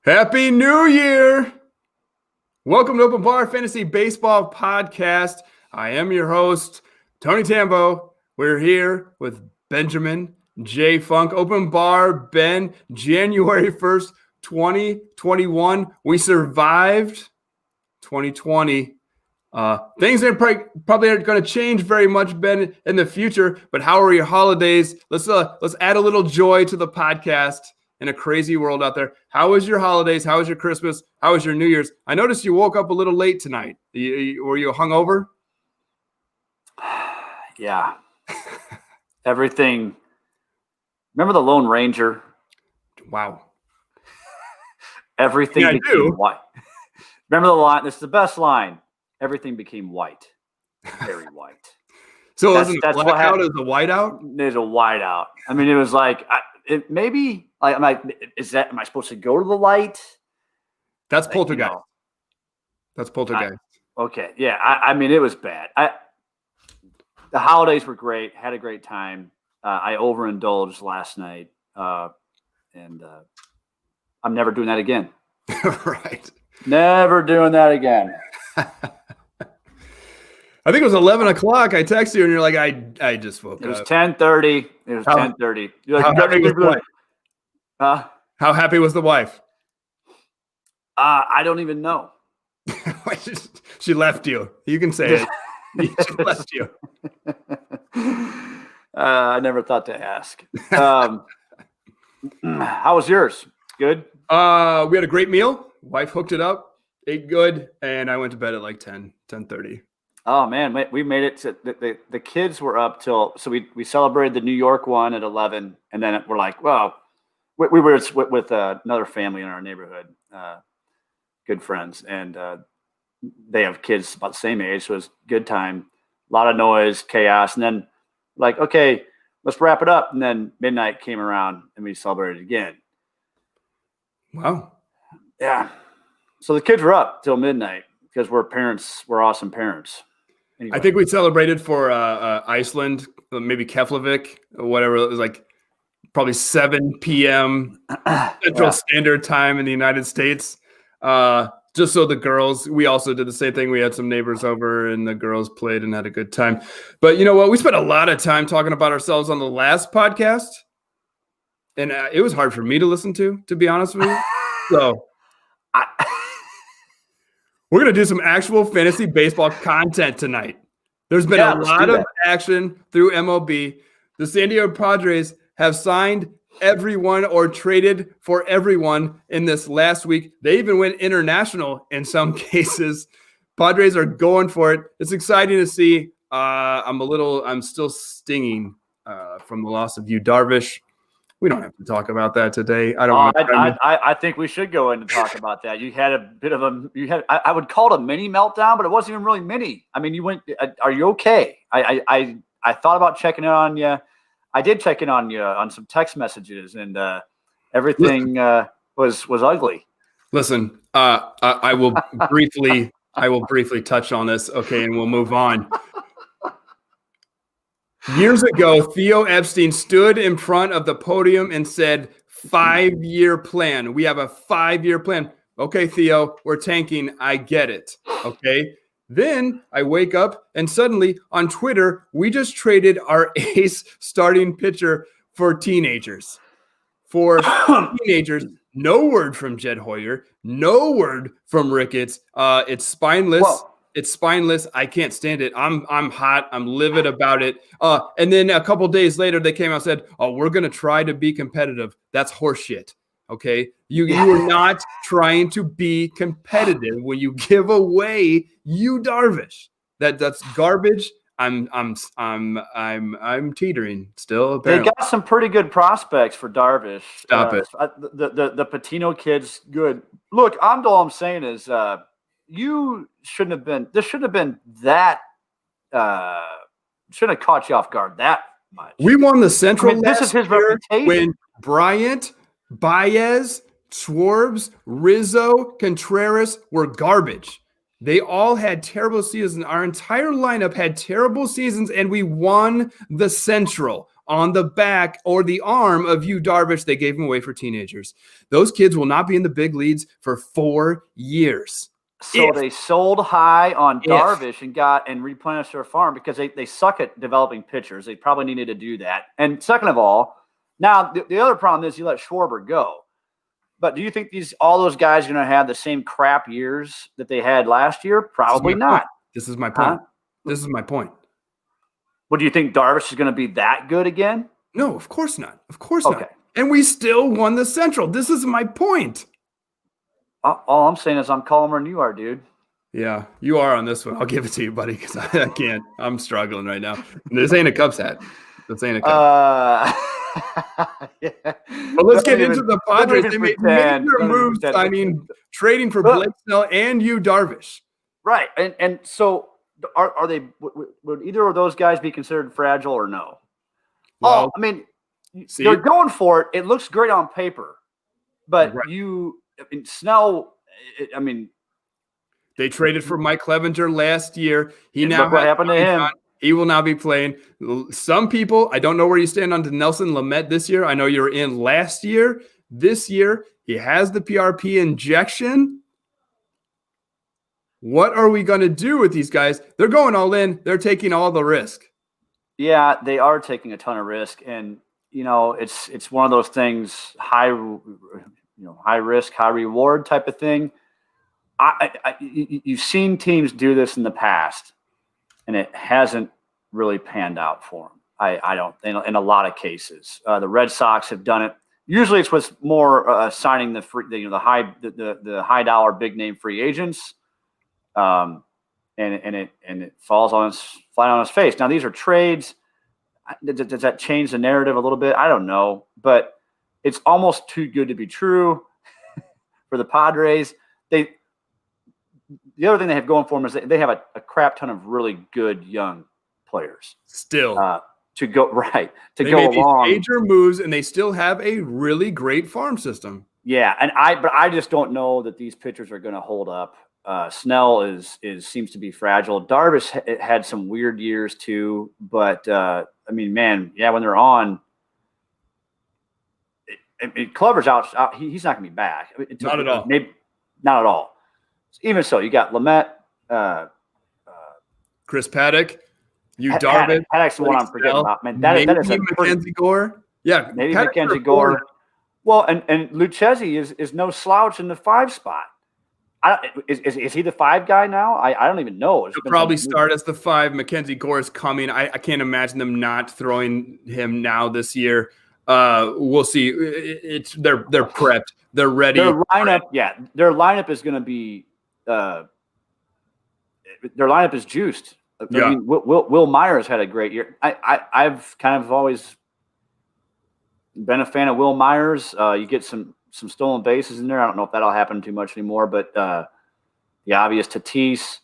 Happy New Year! Welcome to Open Bar Fantasy Baseball Podcast. I am your host, Tony Tambo. We're here with Benjamin J. Funk. Open Bar, Ben, January 1st, 2021. We survived 2020. Things probably aren't going to change very much, Ben, in the future, but how are your holidays? Let's add a little joy to the podcast in a crazy world out there. How was your holidays? How was your Christmas? How was your New Year's? I noticed you woke up a little late tonight. Were you hungover? Yeah. Everything. Remember the Lone Ranger? Wow. Everything became white. Remember the line? This is the best line. Everything became white. Very white. So that's blackout is a whiteout? There's a whiteout. I mean, it was like, maybe, like, am I supposed to go to the light? That's poltergeist. That's poltergeist. Okay. Yeah. I mean, it was bad. The holidays were great. Had a great time. I overindulged last night. And I'm never doing that again. Right. Never doing that again. I think it was 11 o'clock. I texted you and you're like, I just woke up. It was 10:30. It was 10:30. You're like, how happy was the wife? I don't even know. She left you. You can say it. She left you. I never thought to ask. How was yours? Good? We had a great meal. Wife hooked it up, ate good, and I went to bed at like 10:30. Oh, man. We made it to the kids were up till – so we celebrated the New York one at 11, and then we're like, well, we were with another family in our neighborhood, good friends, and they have kids about the same age, so it was a good time, a lot of noise, chaos, and then like, okay, let's wrap it up, and then midnight came around, and we celebrated again. Wow. Yeah. So the kids were up till midnight because we're awesome parents. Anyway. I think we celebrated for Iceland, maybe Keflavik or whatever. It was like probably 7 p.m. Central Standard Time in the United States. Just so the girls, we also did the same thing. We had some neighbors over and the girls played and had a good time. But you know what? We spent a lot of time talking about ourselves on the last podcast. And it was hard for me to listen to be honest with you. So we're going to do some actual fantasy baseball content tonight. There's been a lot of action through MLB. The San Diego Padres have signed everyone or traded for everyone in this last week. They even went international in some cases. Padres are going for it. It's exciting to see. I'm still stinging from the loss of Yu Darvish. We don't have to talk about that today. I think we should go in and talk about that. You had a bit of I would call it a mini meltdown, but it wasn't even really mini. I mean, you went. Are you okay? I thought about checking in on you. I did check in on you on some text messages, and everything was ugly. Listen, I will briefly touch on this, okay, and we'll move on. Years ago, Theo Epstein stood in front of the podium and said, 5-year plan. We have a 5-year plan. Okay, Theo, we're tanking. I get it. Okay. Then I wake up and suddenly on Twitter, we just traded our ace starting pitcher for teenagers. No word from Jed Hoyer. No word from Ricketts. It's spineless. Whoa. It's spineless. I can't stand it. I'm hot. I'm livid about it. And then a couple days later, they came out and said, "Oh, we're going to try to be competitive." That's horseshit. Okay, you are not trying to be competitive when you give away Yu Darvish. That's garbage. I'm teetering still. Apparently. They got some pretty good prospects for Darvish. Stop it. The Patino kid's good. Look, all I'm saying is. You shouldn't have been. This shouldn't have been that. Shouldn't have caught you off guard that much. We won the Central. This is his reputation. When Bryant, Baez, Schwartz, Rizzo, Contreras were garbage. They all had terrible seasons. Our entire lineup had terrible seasons, and we won the Central on the back or the arm of Yu Darvish. They gave him away for teenagers. Those kids will not be in the big leagues for 4 years. So they sold high on Darvish and replenished their farm because they suck at developing pitchers. They probably needed to do that. And second of all, now the other problem is you let Schwarber go. But do you think all those guys are going to have the same crap years that they had last year? Probably not. This is my point. This is my point. Well, do you think Darvish is going to be that good again? No, of course not. Of course not. And we still won the Central. This is my point. All I'm saying is I'm calmer than you are, dude. Yeah, you are on this one. I'll give it to you, buddy, because I can't. I'm struggling right now. This ain't a Cubs hat. This ain't a Cubs. Yeah. But let's get into the Padres. They made major moves. I mean, trading for Blake Snell and Yu Darvish. Right, and so are they? Would either of those guys be considered fragile or no? Well, I mean, they're going for it. It looks great on paper, but Snell. They traded for Mike Clevenger last year. Look what happened to him. He will now be playing. Some people, I don't know where you stand on Nelson Lamet this year. I know you're in last year. This year, he has the PRP injection. What are we going to do with these guys? They're going all in. They're taking all the risk. Yeah, they are taking a ton of risk, and it's one of those things, high risk, high reward type of thing. You've seen teams do this in the past, and it hasn't really panned out for them. I don't, in a lot of cases. The Red Sox have done it. Usually, it's what's more signing the high dollar big name free agents, and it falls flat on his face. Now, these are trades. Does that change the narrative a little bit? I don't know, but it's almost too good to be true for the Padres. The other thing they have going for them is they have a crap ton of really good young players still to go they made along. These major moves, and they still have a really great farm system. Yeah, but I just don't know that these pitchers are going to hold up. Snell seems to be fragile. Darvish had some weird years too, but when they're on, Clever's out. He's not going to be back. Not at all. Maybe not at all. Even so, you got Lamet, Chris Paddock, Yu Darvish. Paddock's the one I'm forgetting about. Man, that is Mackenzie Gore. Yeah, maybe Mackenzie Gore. Well, and Lucchesi is no slouch in the 5 spot. Is he the 5 guy now? I don't even know. He'll probably start as the 5. Mackenzie Gore is coming. I can't imagine them not throwing him now this year. We'll see. They're prepped. They're ready. Their lineup is going to be. Their lineup is juiced. Yeah. I mean, Will Myers had a great year. I've kind of always been a fan of Will Myers. You get some stolen bases in there. I don't know if that'll happen too much anymore, but the obvious Tatis.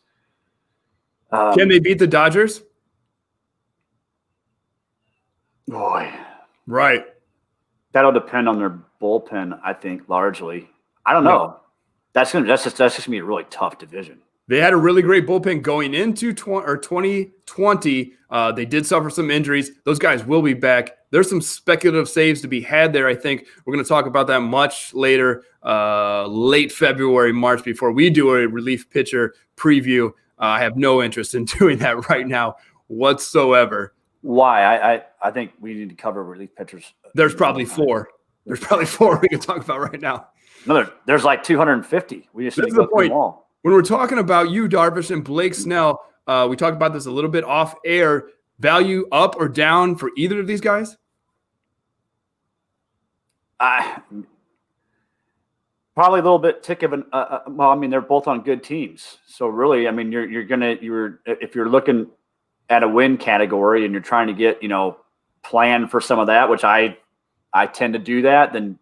Can they beat the Dodgers? Boy, right. That'll depend on their bullpen, I think, largely. I don't know. That's just gonna be a really tough division. They had a really great bullpen going into 2020. They did suffer some injuries. Those guys will be back. There's some speculative saves to be had there, I think. We're going to talk about that much later, late February, March, before we do a relief pitcher preview. I have no interest in doing that right now whatsoever. Why? I think we need to cover relief pitchers. There's probably 4. There's probably 4 we can talk about right now. No, there's like 250. We just need to go through them all. When we're talking about Yu Darvish and Blake Snell, we talked about this a little bit off air. Value up or down for either of these guys? Probably a little bit tick of an. They're both on good teams, so really, if you're looking at a win category and you're trying to get plan for some of that, which I tend to do that, then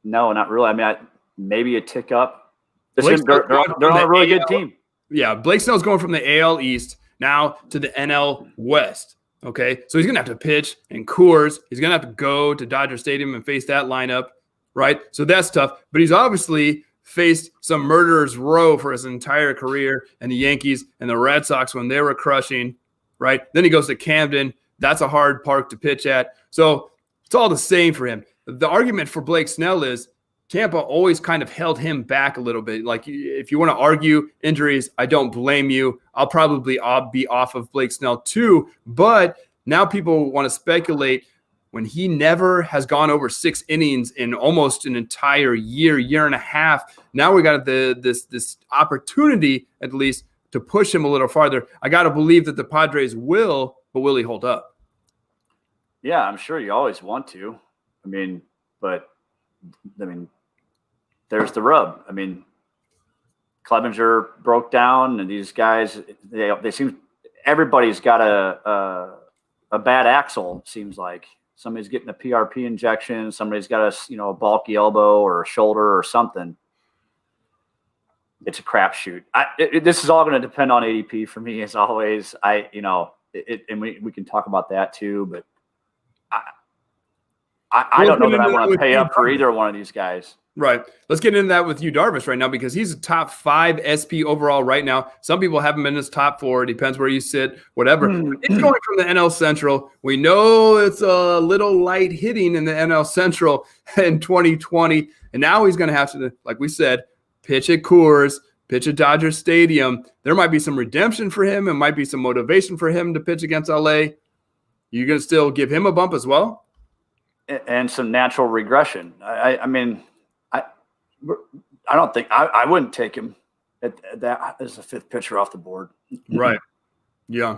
no, not really. Maybe a tick up. They're on a really good team. Yeah, Blake Snell's going from the AL East now to the NL West. Okay, so he's going to have to pitch in Coors. He's going to have to go to Dodger Stadium and face that lineup, right? So that's tough. But he's obviously faced some murderer's row for his entire career, and the Yankees and the Red Sox when they were crushing, right? Then he goes to Camden. That's a hard park to pitch at. So it's all the same for him. The argument for Blake Snell is Tampa always kind of held him back a little bit. Like, if you want to argue injuries, I don't blame you. I'll probably be off of Blake Snell too. But now people want to speculate when he never has gone over 6 innings in almost an entire year and a half. Now we got this opportunity, at least, to push him a little farther. I got to believe that the Padres will, but will he hold up? Yeah, I'm sure you always want to. But there's the rub. Clevenger broke down, and these guys, they seem, everybody's got a bad axle. Seems like somebody's getting a PRP injection, somebody's got a bulky elbow or a shoulder or something. It's a crapshoot. This is all going to depend on ADP for me, as always. And we can talk about that too, but I don't know that I want to pay up for either one of these guys. Right. Let's get into that with Yu Darvish right now, because he's a top 5 SP overall right now. Some people have him in his top 4. It depends where you sit, whatever. He's going from the NL Central. We know it's a little light hitting in the NL Central in 2020. And now he's going to have to, like we said, pitch at Coors, pitch at Dodger Stadium. There might be some redemption for him. It might be some motivation for him to pitch against LA. You going to still give him a bump as well? And some natural regression. I don't think I wouldn't take him at that as the 5th pitcher off the board. Right. Yeah.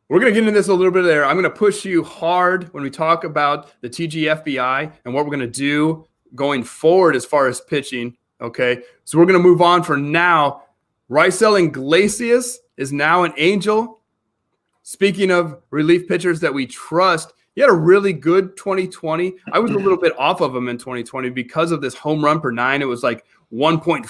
We're going to get into this a little bit there. I'm going to push you hard when we talk about the TGFBI and what we're going to do going forward as far as pitching. Okay. So we're going to move on for now. Raisel Iglesias is now an Angel. Speaking of relief pitchers that we trust, he had a really good 2020. I was a little bit off of him in 2020 because of this home run per 9. It was like 1.5,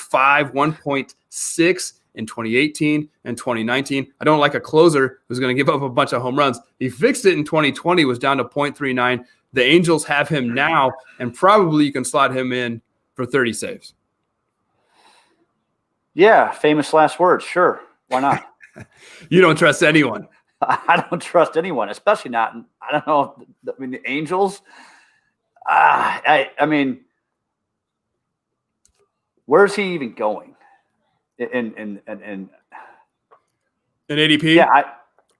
1.6 in 2018 and 2019. I don't like a closer who's going to give up a bunch of home runs. He fixed it in 2020, was down to 0.39. The Angels have him now, and probably you can slot him in for 30 saves. Yeah, famous last words. Sure. Why not? You don't trust anyone. I don't trust anyone, especially not. I don't know. The Angels. Where's he even going? In ADP.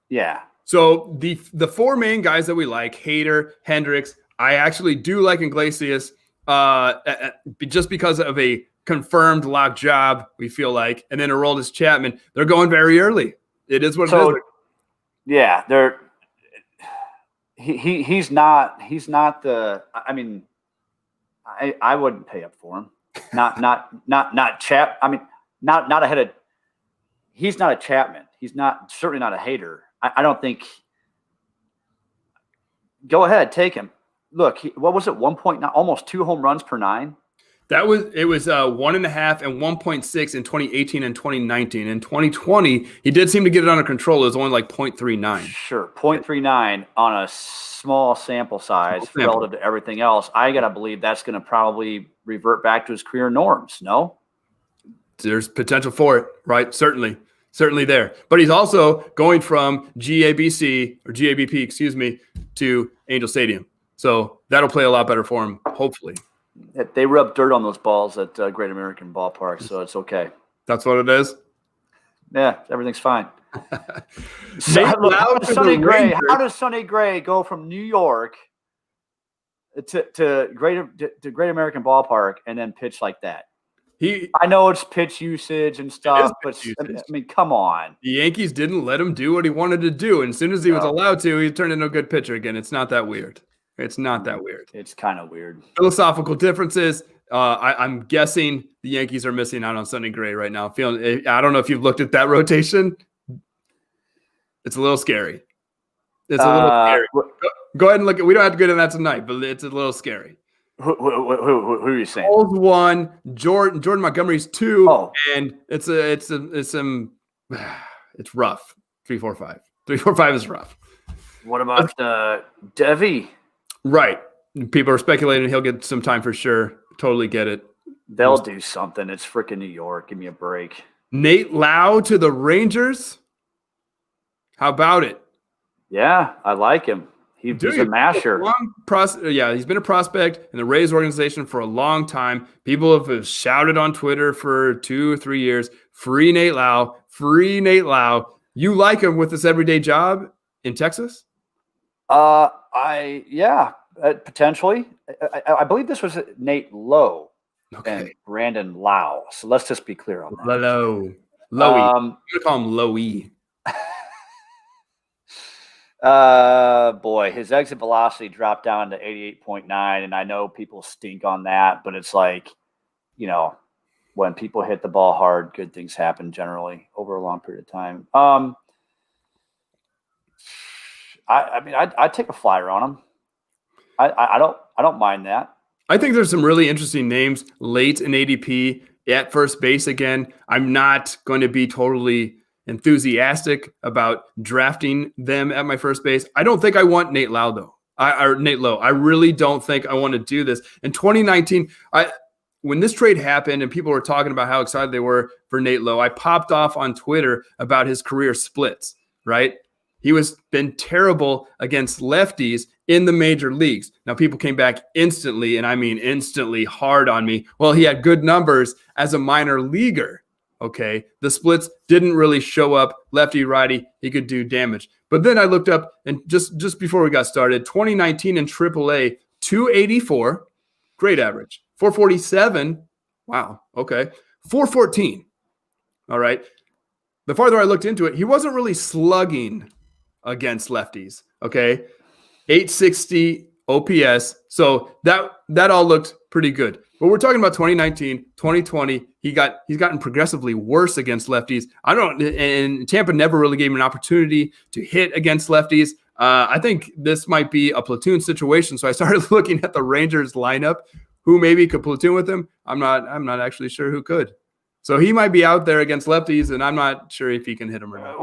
Yeah. So the 4 main guys that we like: Hader, Hendricks. I actually do like Iglesias, just because of a confirmed lock job. We feel like, and then Aroldis Chapman. They're going very early. It is what it is. Yeah, he's not the. I wouldn't pay up for him. Not Chap. Not ahead of. He's not a Chapman. He's certainly not a Hader. I don't think. Go ahead, take him. Look, what was it? 1.9, almost 2 home runs per 9. It was 1.5 and 1.6 in 2018 and 2019. In 2020, he did seem to get it under control. It was only like 0.39. Sure, 0.39 on a small sample size relative to everything else. I got to believe that's going to probably revert back to his career norms, no? There's potential for it, right? Certainly there. But he's also going from GABP, to Angel Stadium. So that'll play a lot better for him, hopefully. They rub dirt on those balls at Great American Ballpark, so it's okay. That's what it is? Yeah, everything's fine. How does Sonny Gray go from New York to Great American Ballpark and then pitch like that? I know it's pitch usage and stuff, but come on. The Yankees didn't let him do what he wanted to do, and as soon as he was allowed to, he turned into a good pitcher again. It's not that weird. It's not that weird. It's kind of weird. Philosophical differences. I'm guessing the Yankees are missing out on Sonny Gray right now. I don't know if you've looked at that rotation. It's a little scary. It's a little scary. Go ahead and look. We don't have to get into that tonight, but it's a little scary. Who are you saying? Cole's 1, Jordan Montgomery's 2, and it's rough. 3, 4, 5. 3, 4, 5 is rough. What about Devi? Right. People are speculating he'll get some time for sure. Totally get it. They'll do something. It's freaking New York. Give me a break. Nate Lau to the Rangers. How about it? Yeah, I like him. He's a masher. He's been a prospect in the Rays organization for a long time. People have shouted on Twitter for 2 or 3 years, free Nate Lau, free Nate Lau. You like him with this everyday job in Texas? Potentially. I believe this was Nate Lowe and Brandon Lau. So let's just be clear on that. Lowy. I'm going to call him Lowy. Boy, his exit velocity dropped down to 88.9, and I know people stink on that, but it's like, when people hit the ball hard, good things happen generally over a long period of time. I'd take a flyer on him. I don't mind that. I think there's some really interesting names late in ADP at first base again. I'm not going to be totally enthusiastic about drafting them at my first base. I don't think I want Nate Lau though. Nate Lowe. I really don't think I want to do this. In 2019, when this trade happened and people were talking about how excited they were for Nate Lowe, I popped off on Twitter about his career splits, right? He was been terrible against lefties in the major leagues. Now, people came back instantly, and I mean instantly hard on me. Well, he had good numbers as a minor leaguer. Okay, the splits didn't really show up lefty righty. He could do damage. But then I looked up, and just before we got started, 2019 in AAA, 284, great average. 447, wow, okay. 414, all right. The farther I looked into it, he wasn't really slugging against lefties, okay. 860 OPS, so that all looked pretty good. But we're talking about 2019, 2020. He's gotten progressively worse against lefties. And Tampa never really gave him an opportunity to hit against lefties. I think this might be a platoon situation. So I started looking at the Rangers lineup, who maybe could platoon with him. I'm not actually sure who could. So he might be out there against lefties, and I'm not sure if he can hit them or not.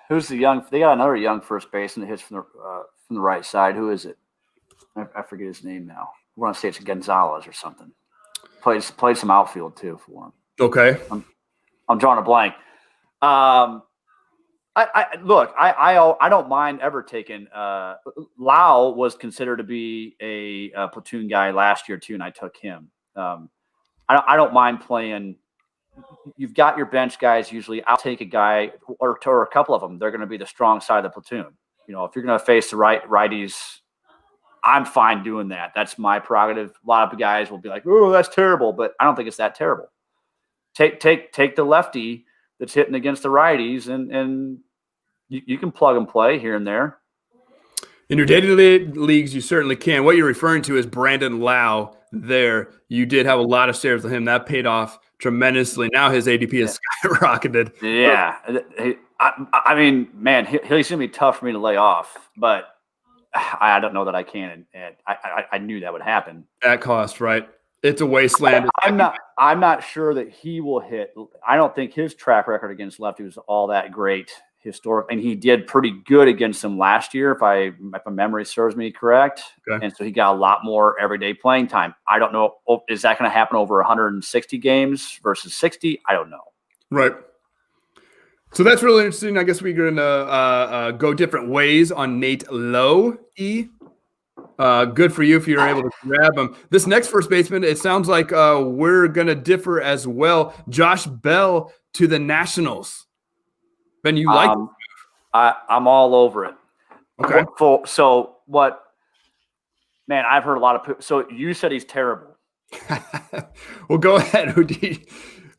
Who's the young? They got another young first baseman that hits from the right side. Who is it? I forget his name now. I want to say it's Gonzalez or something. Played some outfield too for him. Okay. I'm drawing a blank. I don't mind ever taking. Lau was considered to be a platoon guy last year too, and I took him. I don't mind playing. You've got your bench guys usually. I'll take a guy or a couple of them. They're going to be the strong side of the platoon. If you're going to face the righties, I'm fine doing that. That's my prerogative. A lot of guys will be like, "Oh, that's terrible," but I don't think it's that terrible. Take the lefty that's hitting against the righties, and you can plug and play here and there. In your daily leagues, you certainly can. What you're referring to is Brandon Lau. There, you did have a lot of shares with him. That paid off tremendously. Now his ADP has skyrocketed. Yeah, I mean, man, he's going to be tough for me to lay off, but I don't know that I can. And I knew that would happen. At cost, right? It's a wasteland. I'm not sure that he will hit. I don't think his track record against lefty was all that great historic, and he did pretty good against them last year, if my memory serves me correct. Okay. And so he got a lot more everyday playing time. I don't know. Is that going to happen over 160 games versus 60? I don't know. Right. So that's really interesting. I guess we're going to go different ways on Nate Lowe. Good for you if you're able to grab him. This next first baseman, it sounds like we're going to differ as well. Josh Bell to the Nationals. Ben, you like it? I'm all over it. Okay. So what, man, I've heard a lot of people. So you said he's terrible. Well, go ahead.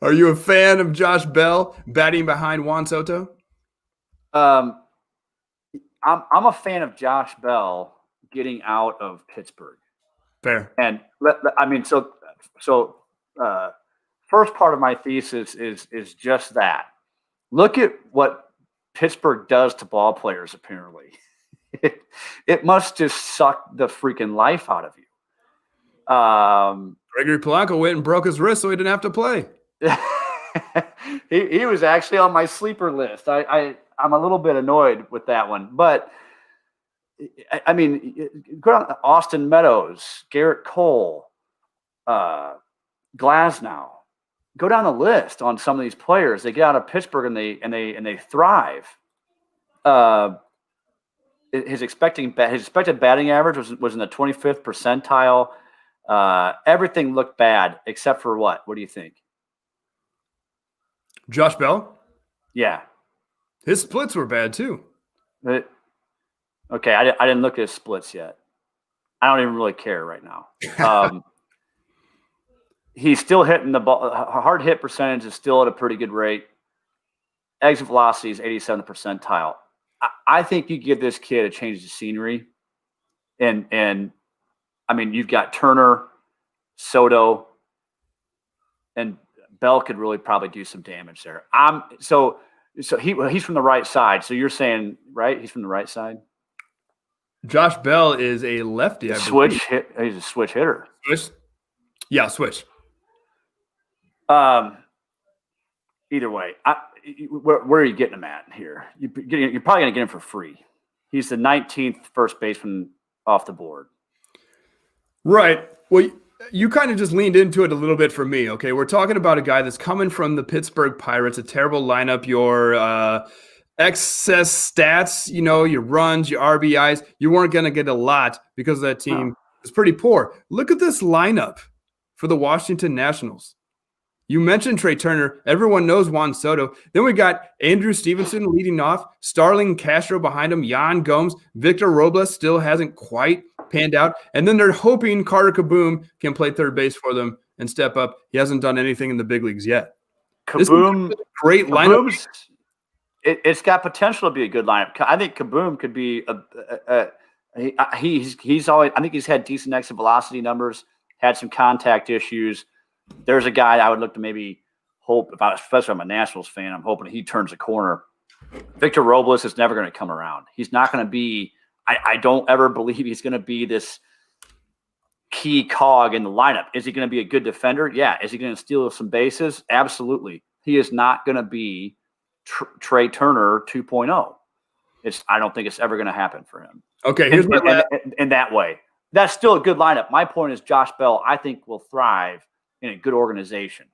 Are you a fan of Josh Bell batting behind Juan Soto? I'm a fan of Josh Bell getting out of Pittsburgh. Fair. And I mean, so first part of my thesis is just that. Look at what Pittsburgh does to ball players, apparently. It must just suck the freaking life out of you. Gregory Polanco went and broke his wrist so he didn't have to play. He was actually on my sleeper list. I'm a little bit annoyed with that one. But, I mean, go on Austin Meadows, Garrett Cole, Glasnow. go down the list on some of these players. They get out of Pittsburgh and they thrive. His expected batting average was in the 25th percentile. Everything looked bad except for what? What do you think? Josh Bell? Yeah. His splits were bad too. Okay, I didn't look at his splits yet. I don't even really care right now. He's still hitting the ball. Hard hit percentage is still at a pretty good rate. Exit velocity is 87th percentile. I think you give this kid a change of scenery. And I mean, you've got Turner, Soto, and Bell could really probably do some damage there. So he's from the right side. So you're saying, right? He's from the right side? Josh Bell is a lefty. He's a switch hitter. Switch? Yeah, switch. Either way, where are you getting him at here? You're probably going to get him for free. He's the 19th first baseman off the board. Right. Well, you kind of just leaned into it a little bit for me. Okay, we're talking about a guy that's coming from the Pittsburgh Pirates, a terrible lineup. Your excess stats, your runs, your RBIs, you weren't going to get a lot because that team is pretty poor. Look at this lineup for the Washington Nationals. You mentioned Trey Turner. Everyone knows Juan Soto. Then we got Andrew Stevenson leading off, Starling Castro behind him, Yan Gomes, Victor Robles still hasn't quite panned out. And then they're hoping Carter Kaboom can play third base for them and step up. He hasn't done anything in the big leagues yet. Kaboom, great lineup. It's got potential to be a good lineup. I think Kaboom could be he's always. I think he's had decent exit velocity numbers, had some contact issues. There's a guy I would look to maybe hope, especially if I'm a Nationals fan, I'm hoping he turns a corner. Victor Robles is never going to come around. He's not going to be – I don't ever believe he's going to be this key cog in the lineup. Is he going to be a good defender? Yeah. Is he going to steal some bases? Absolutely. He is not going to be Trey Turner 2.0. I don't think it's ever going to happen for him. Okay. In that way. That's still a good lineup. My point is Josh Bell, I think, will thrive in a good organization.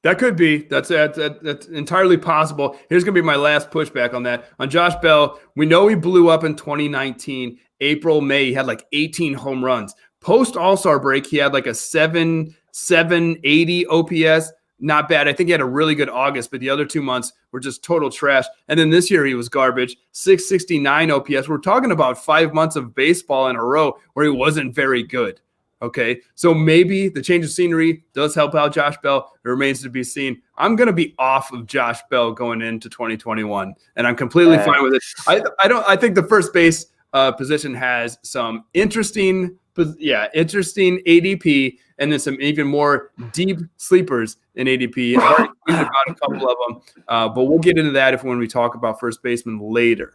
That could be. That's entirely possible. Here's going to be my last pushback on that. On Josh Bell, we know he blew up in 2019. April, May, he had like 18 home runs. Post All-Star break, he had like a 780 OPS. Not bad. I think he had a really good August, but the other 2 months were just total trash. And then this year he was garbage. 669 OPS. We're talking about 5 months of baseball in a row where he wasn't very good. Okay, so maybe the change of scenery does help out Josh Bell. It remains to be seen. I'm going to be off of Josh Bell going into 2021, and I'm completely fine with it. I think the first base position has some interesting ADP, and then some even more deep sleepers in ADP. I've already tweeted about a couple of them, but we'll get into that when we talk about first baseman later.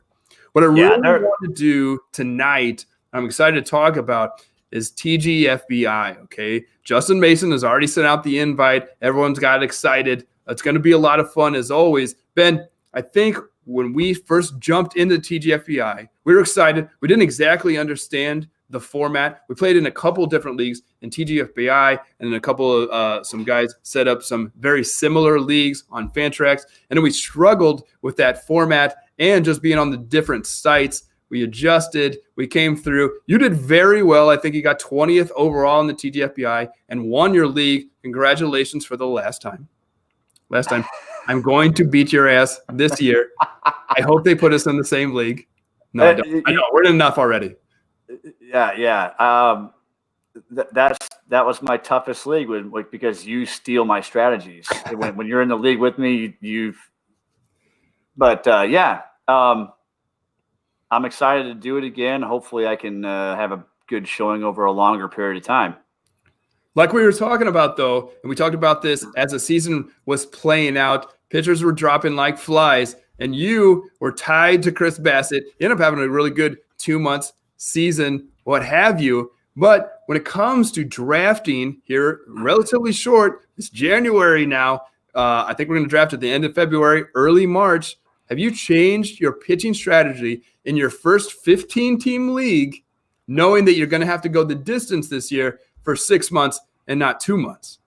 What I really want to do tonight, I'm excited to talk about, is TGFBI, okay? Justin Mason has already sent out the invite. Everyone's got excited. It's going to be a lot of fun as always. Ben, I think when we first jumped into TGFBI, we were excited. We didn't exactly understand the format. We played in a couple of different leagues in TGFBI, and then a couple of some guys set up some very similar leagues on Fantrax, and then we struggled with that format and just being on the different sites. We adjusted. We came through. You did very well. I think you got 20th overall in the TGFBI and won your league. Congratulations for the last time. I'm going to beat your ass this year. I hope they put us in the same league. No, I don't. I know. We're in enough already. Yeah. That was my toughest league because you steal my strategies. when you're in the league with me, I'm excited to do it again. Hopefully I can have a good showing over a longer period of time. Like we were talking about, though, and we talked about this as the season was playing out, pitchers were dropping like flies, and you were tied to Chris Bassett. You ended up having a really good 2 months season, what have you. But when it comes to drafting here, relatively short, it's January now. I think we're going to draft at the end of February, early March. Have you changed your pitching strategy in your first 15-team league, knowing that you're going to have to go the distance this year for 6 months and not 2 months?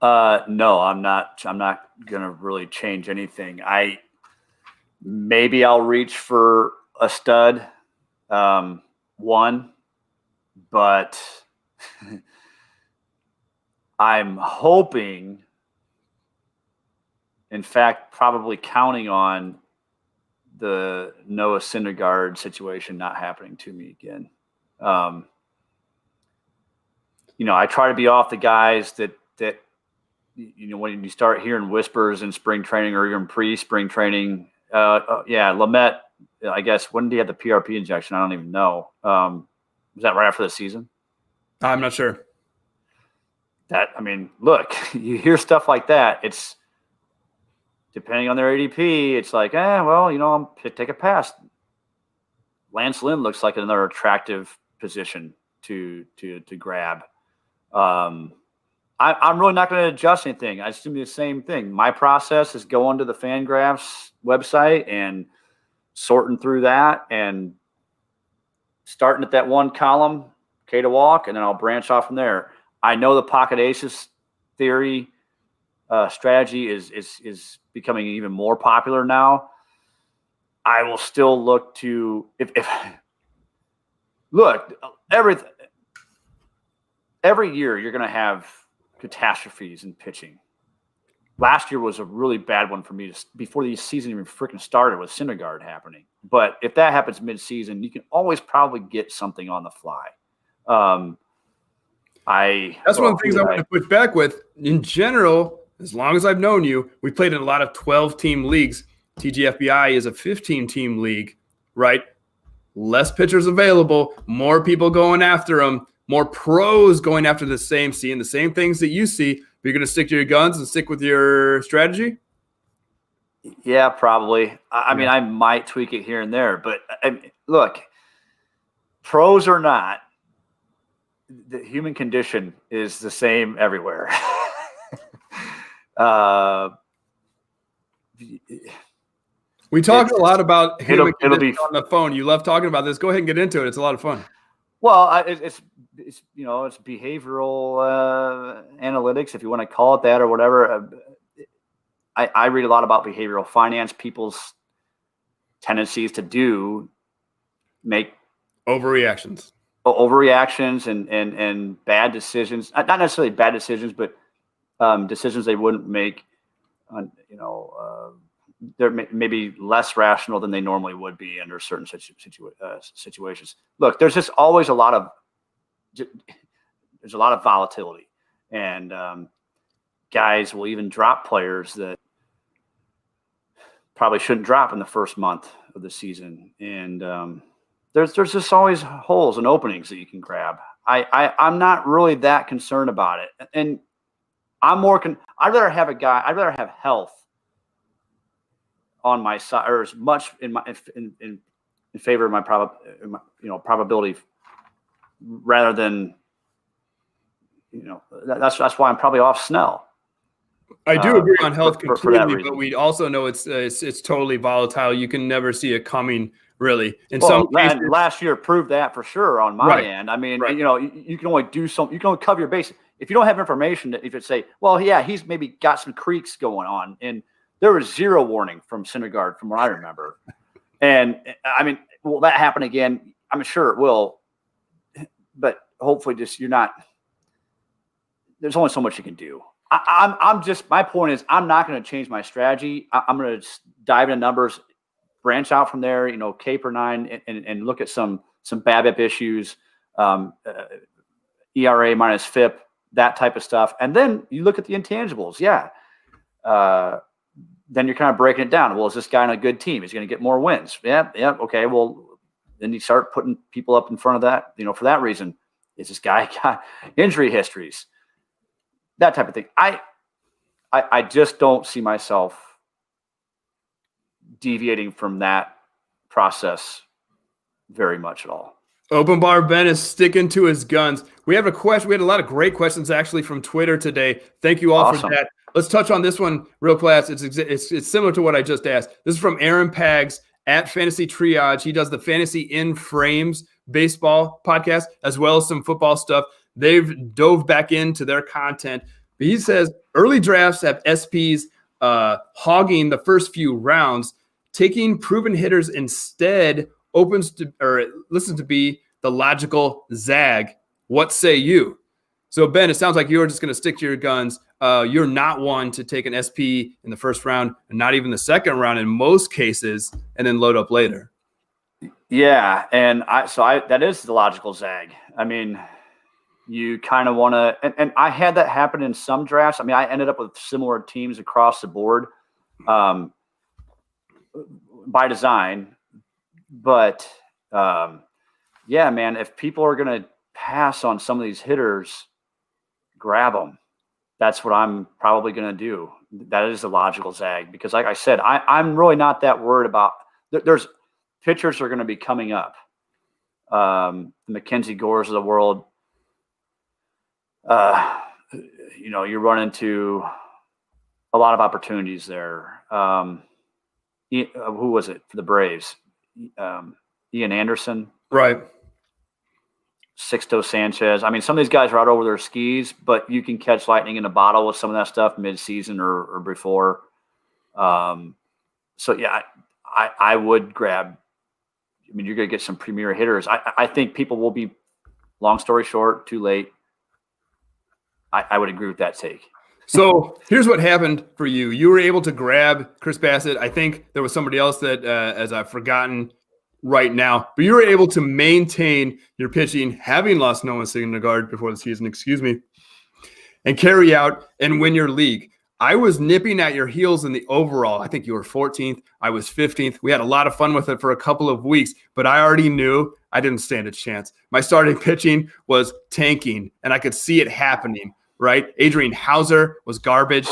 No, I'm not gonna really change anything. Maybe I'll reach for a stud, one, but I'm hoping, in fact, probably counting on the Noah Syndergaard situation not happening to me again. I try to be off the guys that when you start hearing whispers in spring training or even pre-spring training. Lamet, I guess, when did he have the PRP injection? I don't even know. Was that right after the season? I'm not sure. Look, you hear stuff like that. It's depending on their ADP. It's like, I'll take a pass. Lance Lynn looks like another attractive position to grab. I'm really not going to adjust anything. I assume the same thing. My process is going to the Fangraphs website and sorting through that and starting at that one column, K to walk, and then I'll branch off from there. I know the pocket aces theory strategy is becoming even more popular now. I will still look to every year you're going to have catastrophes in pitching. Last year was a really bad one for me before the season even freaking started with Syndergaard happening. But if that happens mid-season, you can always probably get something on the fly. That's one of the things I want to push back with. In general, as long as I've known you, we played in a lot of 12-team leagues. TGFBI is a 15-team league, right? Less pitchers available, more people going after them, more pros going after seeing the same things that you see. But you're going to stick to your guns and stick with your strategy? Yeah, probably. I mean, I might tweak it here and there. But, look, pros or not, the human condition is the same everywhere. We talked a lot about human condition on the phone. You love talking about this. Go ahead and get into it. It's a lot of fun. Well, it's behavioral analytics, if you want to call it that or whatever. I read a lot about behavioral finance, people's tendencies to make overreactions and bad decisions. Not necessarily bad decisions, but decisions they wouldn't make. They're maybe less rational than they normally would be under certain situations. Look, there's just always a lot of volatility, and guys will even drop players that probably shouldn't drop in the first month of the season. And there's just always holes and openings that you can grab. I'm not really that concerned about it, and I'd rather have health on my side, or as much in favor of my probability, rather than that's why I'm probably off Snell. I do agree on health completely, but we also know it's totally volatile. You can never see it coming, really. Some cases, last year proved that for sure on my end. I mean, you can only do something. You can only cover your base if you don't have information that you could say, well, yeah, he's maybe got some creaks going on, and there was zero warning from Syndergaard from what I remember. And I mean, will that happen again? I'm sure it will, but hopefully there's only so much you can do. My point is, I'm not going to change my strategy. I'm going to dive into numbers, branch out from there, K per 9 and look at some BABIP issues, ERA minus FIP, that type of stuff. And then you look at the intangibles. Yeah. Then you're kind of breaking it down. Well, is this guy on a good team? Is he going to get more wins? Yeah. Okay. Well, then you start putting people up in front of that, for that reason. Is this guy got injury histories? That type of thing. I just don't see myself deviating from that process very much at all. Open Bar Ben is sticking to his guns. We have a question. We had a lot of great questions actually from Twitter today. Thank you all for that. Let's touch on this one real fast. It's similar to what I just asked. This is from Aaron Pags at Fantasy Triage. He does the Fantasy in Frames baseball podcast as well as some football stuff. They've dove back into their content. But he says early drafts have SPs hogging the first few rounds. Taking proven hitters instead listens to be the logical zag. What say you? So, Ben, it sounds like you're just going to stick to your guns. You're not one to take an SP in the first round and not even the second round in most cases and then load up later. Yeah, and that is the logical zag. I mean, you kind of want to, and I had that happen in some drafts. I mean, I ended up with similar teams across the board by design. But yeah, man, if people are going to pass on some of these hitters, grab them. That's what I'm probably going to do. That is the logical zag because, like I said, I'm really not that worried about. There's pitchers are going to be coming up. The Mackenzie Gores of the world. You run into a lot of opportunities there. Who was it for the Braves? Ian Anderson, right? Sixto Sanchez. I mean, some of these guys are out over their skis, but you can catch lightning in a bottle with some of that stuff mid-season or before. So yeah, I would grab. I mean, you're going to get some premier hitters. I think people will be. Long story short, too late. I would agree with that take. So here's what happened for you. You were able to grab Chris Bassett. I think there was somebody else that, as I've forgotten right now, but you were able to maintain your pitching, having lost Noah Syndergaard before the season, and carry out and win your league. I was nipping at your heels in the overall. I think you were 14th. I was 15th. We had a lot of fun with it for a couple of weeks, but I already knew I didn't stand a chance. My starting pitching was tanking, and I could see it happening, right? Adrian Hauser was garbage,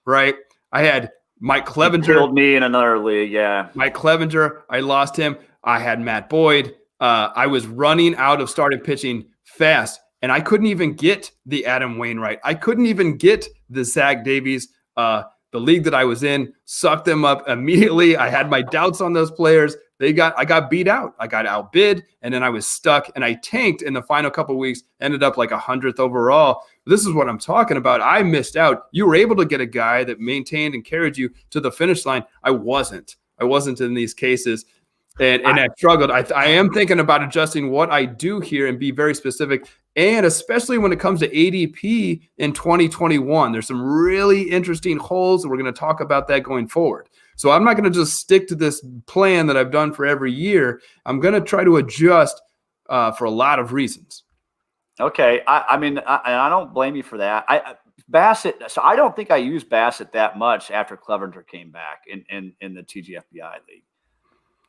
right? I had Mike Clevenger. He killed me in another league, yeah. Mike Clevenger, I lost him. I had Matt Boyd. I was running out of starting pitching fast. And I couldn't even get the Adam Wainwright. I couldn't even get the Zach Davies. The league that I was in sucked them up immediately. I had my doubts on those players. I got beat out. I got outbid, and then I was stuck, and I tanked in the final couple of weeks, ended up like 100th overall. This is what I'm talking about. I missed out. You were able to get a guy that maintained and carried you to the finish line. I wasn't in these cases. And I struggled. I am thinking about adjusting what I do here and be very specific. And especially when it comes to ADP in 2021, there's some really interesting holes, and we're going to talk about that going forward. So I'm not going to just stick to this plan that I've done for every year. I'm going to try to adjust for a lot of reasons. Okay. I mean, I don't blame you for that. Bassett. So I don't think I used Bassett that much after Clevenger came back in the TGFBI league.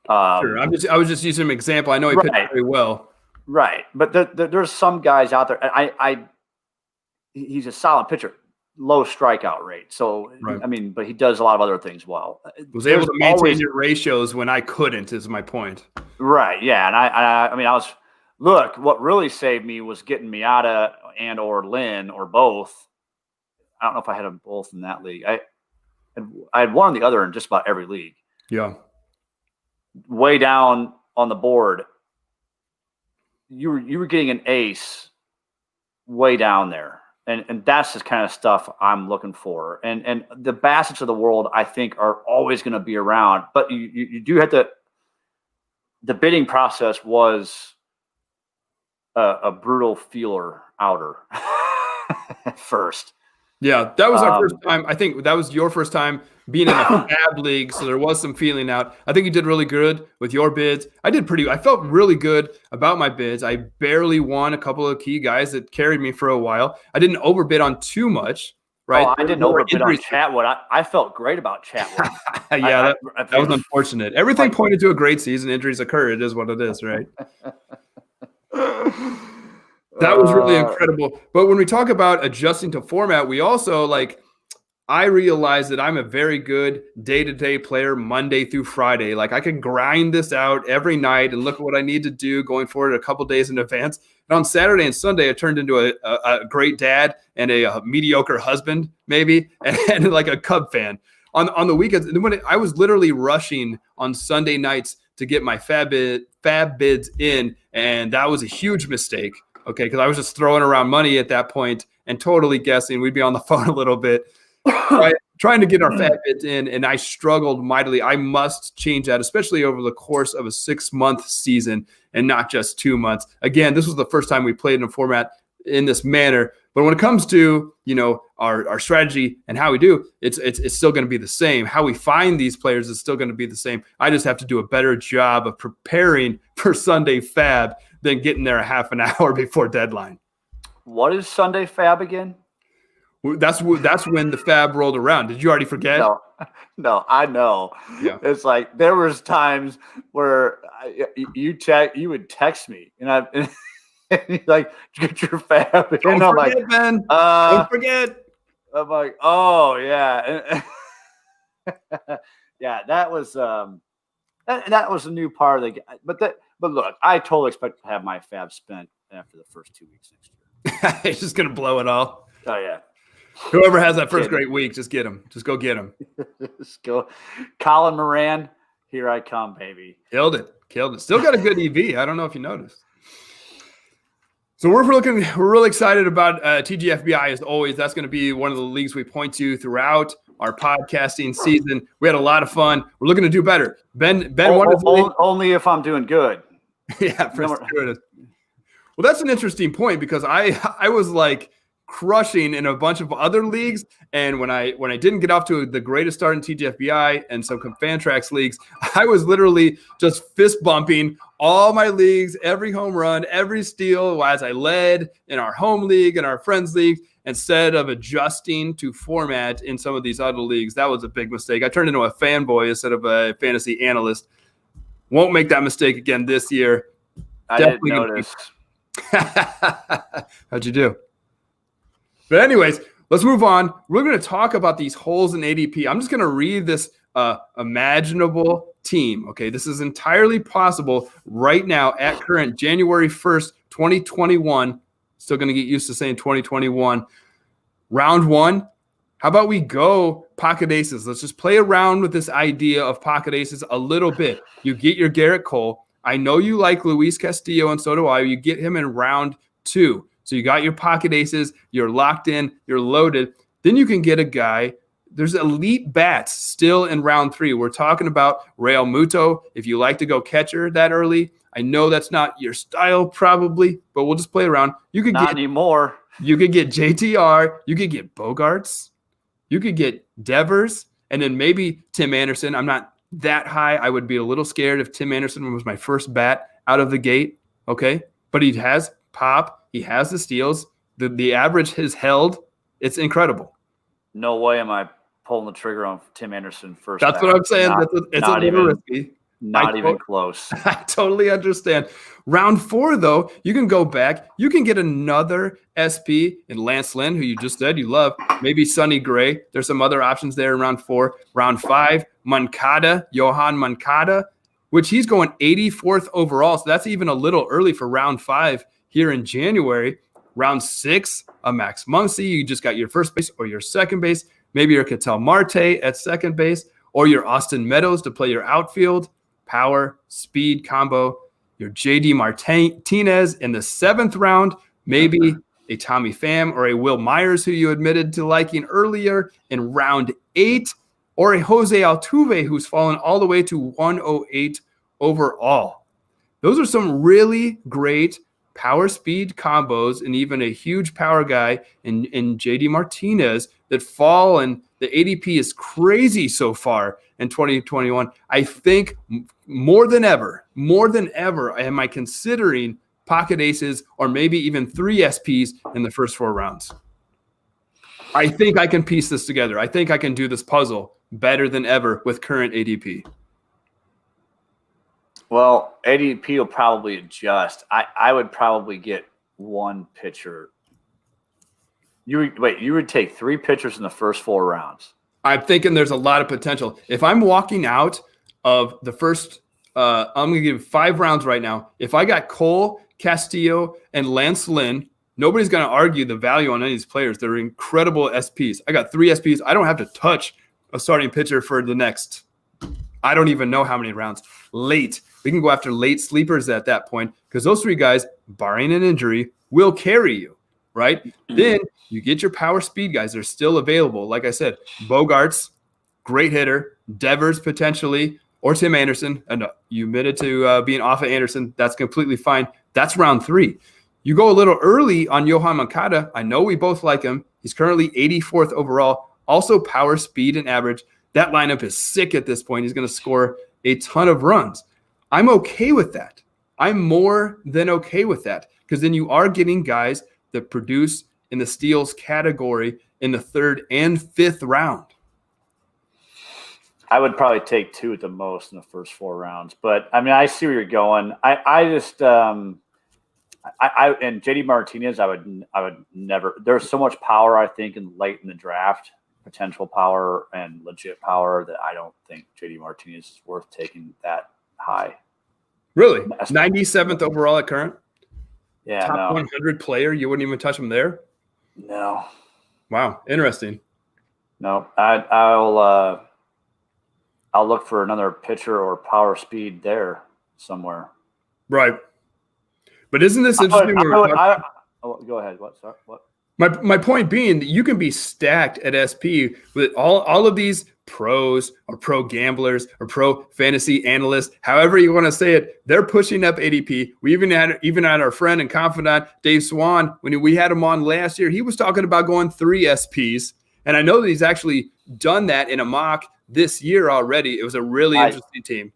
Sure. I was just using an example. I know he pitched very well. Right. But there's some guys out there. He's a solid pitcher, low strikeout rate. So, right. I mean, but he does a lot of other things well. Was able to maintain your ratios when I couldn't, is my point. Right. Yeah. And what really saved me was getting Miata or Lynn or both. I don't know if I had them both in that league. I had one or the other in just about every league. Yeah. Way down on the board, you were getting an ace way down there, and that's the kind of stuff I'm looking for. And the Bassett's of the world, I think, are always going to be around, but you do have to. The bidding process was a brutal feeler outer at first. Yeah, that was our first time. I think that was your first time being in a fab league, so there was some feeling out. I think you did really good with your bids. I felt really good about my bids. I barely won a couple of key guys that carried me for a while. I didn't overbid on too much, right? Oh, I didn't overbid on Chatwood. I felt great about Chatwood. Yeah, that was unfortunate. Everything pointed to a great season. Injuries occur. It is what it is, right? That was really incredible. But when we talk about adjusting to format, we also I realize that I'm a very good day-to-day player Monday through Friday. I can grind this out every night and look at what I need to do going forward a couple days in advance. And on Saturday and Sunday, I turned into a great dad and a mediocre husband, maybe, and like a Cub fan. On the weekends, I was literally rushing on Sunday nights to get my fab bids in, and that was a huge mistake. Okay, because I was just throwing around money at that point and totally guessing. We'd be on the phone a little bit, trying to get our fat bits in, and I struggled mightily. I must change that, especially over the course of a 6-month season and not just 2 months. Again, this was the first time we played in a format in this manner. But when it comes to, our strategy and how we do, it's still going to be the same. How we find these players is still going to be the same. I just have to do a better job of preparing for Sunday Fab than getting there a half an hour before deadline. What is Sunday Fab again? That's when the Fab rolled around. Did you already forget? No, I know. Yeah. It's like there was times where you would text me, and you're like, get your Fab. Don't and I'm forget, like, Ben. Don't forget. I'm like, oh yeah, yeah. That was that was a new part of the. But look, I totally expect to have my Fab spent after the first 2 weeks next year. He's just gonna blow it all. Oh yeah. Whoever has that first great week, just get him. Just go get him. Just go. Colin Moran, here I come, baby. Killed it. Still got a good EV. I don't know if you noticed. So we're really excited about TGFBI as always. That's going to be one of the leagues we point to throughout our podcasting season. We had a lot of fun. We're looking to do better. Ben wanted only if I'm doing good. Yeah, for sure. Well, that's an interesting point because I was like crushing in a bunch of other leagues, and when I didn't get off to the greatest start in TGFBI and some Fantrax leagues, I was literally just fist bumping all my leagues, every home run, every steal as I led in our home league and our friends league, instead of adjusting to format in some of these other leagues. That was a big mistake. I turned into a fanboy instead of a fantasy analyst. Won't make that mistake again this year. I didn't notice. How'd you do? But anyways, let's move on. We're going to talk about these holes in ADP. I'm just going to read this imaginable team. Okay, this is entirely possible right now at current January 1st, 2021. Still going to get used to saying 2021. Round one. How about we go pocket aces? Let's just play around with this idea of pocket aces a little bit. You get your Garrett Cole. I know you like Luis Castillo, and so do I. You get him in round two. So you got your pocket aces, you're locked in, you're loaded. Then you can get a guy. There's elite bats still in round three. We're talking about Real Muto. If you like to go catcher that early, I know that's not your style probably, but we'll just play around. You could not anymore. You could get JTR. You could get Bogarts. You could get Devers, and then maybe Tim Anderson. I'm not that high. I would be a little scared if Tim Anderson was my first bat out of the gate. Okay, but he has pop. He has the steals. The average has held. It's incredible. No way am I pulling the trigger on Tim Anderson first. That's what I'm saying. It's a little risky. Not even close. I totally understand. Round four, though, you can go back. You can get another SP in Lance Lynn, who you just said you love. Maybe Sonny Gray. There's some other options there in round four. Round five, Johan Moncada, which he's going 84th overall. So that's even a little early for round five here in January. Round six, a Max Muncy. You just got your first base or your second base. Maybe your Ketel Marte at second base or your Austin Meadows to play your outfield. Power, speed combo. Your JD Martinez in the seventh round. Maybe a Tommy Pham or a Will Myers, who you admitted to liking earlier in round 8. Or a Jose Altuve, who's fallen all the way to 108 overall. Those are some really great power speed combos, and even a huge power guy in JD Martinez that fall, and the ADP is crazy so far in 2021. I think more than ever am I considering pocket aces or maybe even 3 SPs in the first 4 rounds. I think I can piece this together. I think I can do this puzzle better than ever with current ADP. Well, ADP will probably adjust. I would probably get 1 pitcher. You would take 3 pitchers in the first 4 rounds. I'm thinking there's a lot of potential. If I'm walking out of the first, I'm going to give 5 rounds right now. If I got Cole, Castillo, and Lance Lynn, nobody's going to argue the value on any of these players. They're incredible SPs. I got 3 SPs. I don't have to touch a starting pitcher for the next, I don't even know how many rounds. Late. We can go after late sleepers at that point because those 3 guys, barring an injury, will carry you, right? Then you get your power speed guys. They're still available. Like I said, Bogarts, great hitter. Devers potentially, or Tim Anderson. And you admitted to being off of Anderson. That's completely fine. That's round 3. You go a little early on Yohan Moncada. I know we both like him. He's currently 84th overall. Also power, speed, and average. That lineup is sick at this point. He's going to score a ton of runs. I'm okay with that. I'm more than okay with that because then you are getting guys that produce in the steals category in the 3rd and 5th round. I would probably take 2 at the most in the first 4 rounds, but I mean, I see where you're going. I just and JD Martinez, I would never. There's so much power, I think, late in the draft, potential power and legit power that I don't think JD Martinez is worth taking that high. Really, 97th overall at current. Yeah, top 100 player. You wouldn't even touch him there. No. Wow, interesting. No, I'll look for another pitcher or power speed there somewhere. Right. But isn't this interesting? Go ahead. What? My point being that you can be stacked at SP with all of these pros or pro gamblers or pro fantasy analysts, however you want to say it. They're pushing up ADP. We even had our friend and confidant Dave Swan when we had him on last year. He was talking about going 3 SPs, and I know that he's actually done that in a mock this year already. It was a really interesting team.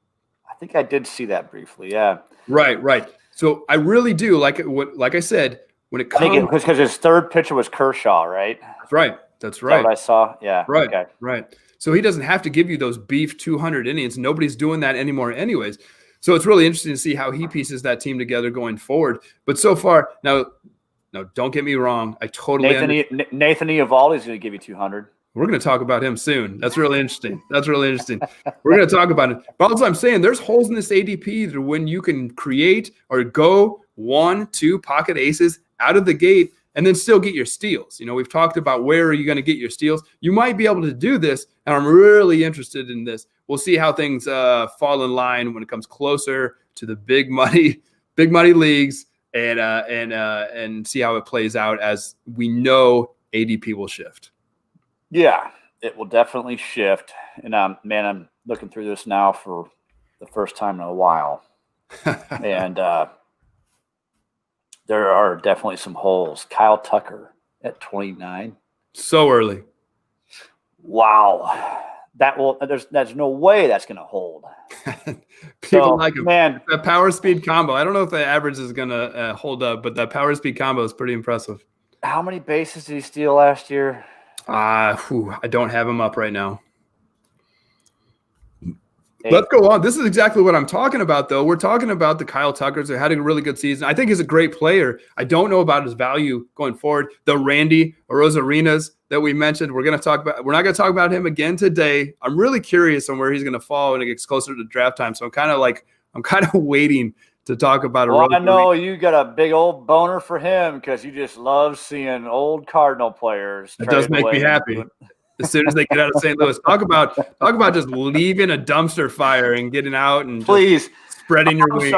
I think I did see that briefly. Yeah. Right. So I really do like I said, when it comes because his 3rd pitcher was Kershaw, right? That's right. Is that what I saw? Yeah. Right. Okay. Right. So he doesn't have to give you those beef 200 innings. Nobody's doing that anymore anyways. So it's really interesting to see how he pieces that team together going forward. But so far, now, don't get me wrong. I totally Nathan Eovaldi is going to give you 200. We're going to talk about him soon. That's really interesting. We're going to talk about it. But also I'm saying there's holes in this ADP that when you can create or go 1, 2 pocket aces out of the gate and then still get your steals. We've talked about where are you going to get your steals. You might be able to do this, and I'm really interested in this. We'll see how things fall in line when it comes closer to the big money leagues and see how it plays out as we know ADP will shift. Yeah, it will definitely shift. And I'm looking through this now for the first time in a while. And there are definitely some holes. Kyle Tucker at 29. So early. Wow. There's no way that's going to hold. People like him. Man, that power speed combo. I don't know if the average is going to hold up, but that power speed combo is pretty impressive. How many bases did he steal last year? I don't have him up right now. 8. Let's go on. This is exactly what I'm talking about, though. We're talking about the Kyle Tuckers who had a really good season. I think he's a great player. I don't know about his value going forward. The Randy Arozarenas that we mentioned, we're not going to talk about him again today. I'm really curious on where he's going to fall when it gets closer to draft time. So I'm kind of waiting to talk about. Well, I know you got a big old boner for him because you just love seeing old Cardinal players. It does make me happy. As soon as they get out of St. Louis, talk about just leaving a dumpster fire and getting out and please spreading your wings.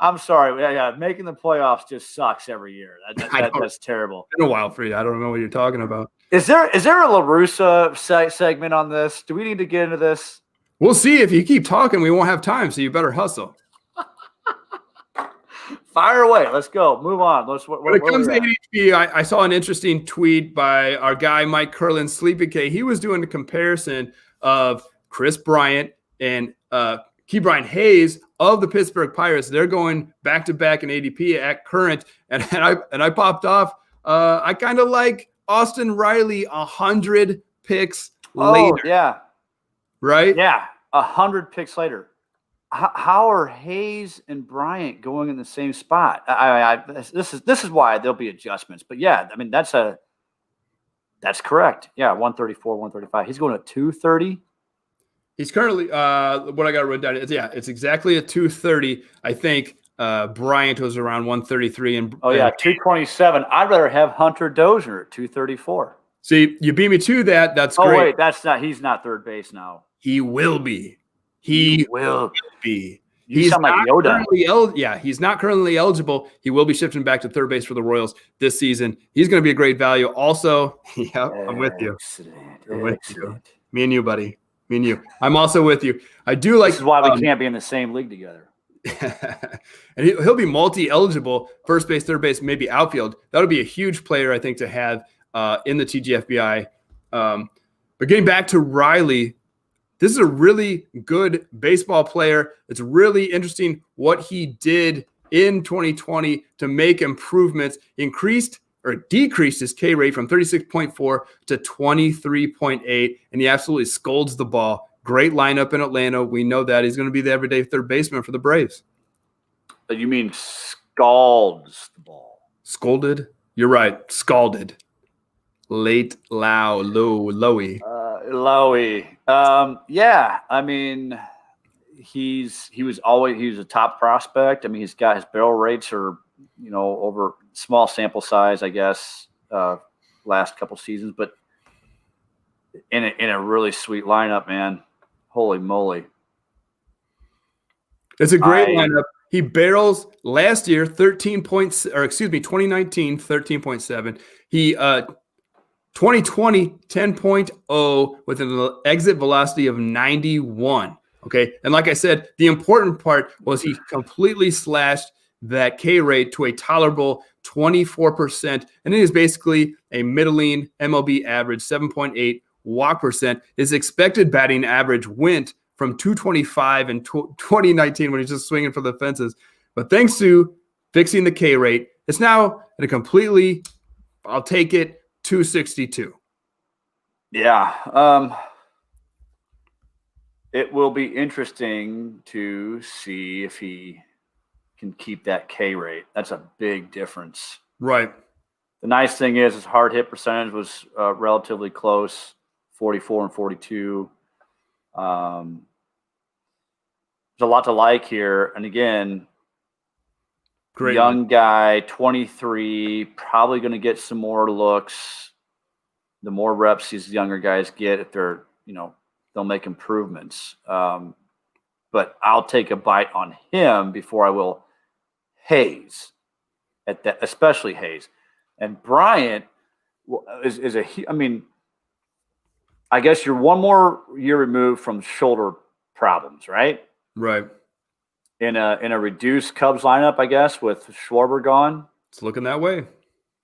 I'm sorry. Yeah, making the playoffs just sucks every year. That's terrible. It's been a while for you. I don't know what you're talking about. Is there a La Russa segment on this? Do we need to get into this? We'll see. If you keep talking, we won't have time. So you better hustle. Fire away. Let's go. Move on. When it comes to ADP, I saw an interesting tweet by our guy, Mike Curlin, Sleepy K. He was doing a comparison of Chris Bryant and Ke'Bryan Hayes of the Pittsburgh Pirates. They're going back-to-back in ADP at current. And I popped off. I kind of like Austin Riley 100 picks later. Yeah. Right? Yeah, 100 picks later. How are Hayes and Bryant going in the same spot? This is why there'll be adjustments. But yeah, I mean that's correct. Yeah, 134, 135. He's going to 230. He's currently what I got written down. It's exactly a 230. I think Bryant was around 133 and 227. I'd rather have Hunter Dozier at 234. See, you beat me to that. That's great. Oh wait, he's not third base now. He will be. He will be. You sound like Yoda. He's not currently eligible. He will be shifting back to third base for the Royals this season. He's going to be a great value. Also, I'm with you. Excellent. Me and you, buddy. Me and you. I'm also with you. I do like. This is why we can't be in the same league together. And he'll be multi-eligible, first base, third base, maybe outfield. That'll be a huge player, I think, to have in the TGFBI. But getting back to Riley, this is a really good baseball player. It's really interesting what he did in 2020 to make improvements, increased or decreased his K rate from 36.4 to 23.8, and he absolutely scolds the ball. Great lineup in Atlanta. We know that. He's going to be the everyday third baseman for the Braves. You mean scalds the ball? Scolded? You're right. Scalded. Late, low, lowy. Lowy. Yeah, I mean, he was a top prospect. I mean, his barrel rates are, over small sample size, I guess, last couple seasons, but in a really sweet lineup, man. Holy moly. It's a great lineup. He barrels last year 2019, 13.7. He 2020 10.0 with an exit velocity of 91. Okay. And like I said, the important part was he completely slashed that K rate to a tolerable 24%. And it is basically a middling MLB average, 7.8 walk percent. His expected batting average went from 225 in 2019 when he's just swinging for the fences. But thanks to fixing the K rate, it's now at a completely, I'll take it, 262. Yeah. It will be interesting to see if he can keep that K rate. That's a big difference. Right. The nice thing is his hard hit percentage was relatively close, 44 and 42. There's a lot to like here. And again, great young guy, 23, probably going to get some more looks. The more reps these younger guys get, if they're, they'll make improvements. But I'll take a bite on him before I will Hayes, at that, especially Hayes. And Bryant I guess you're one more year removed from shoulder problems, right? Right. In a reduced Cubs lineup, I guess, with Schwarber gone. It's looking that way.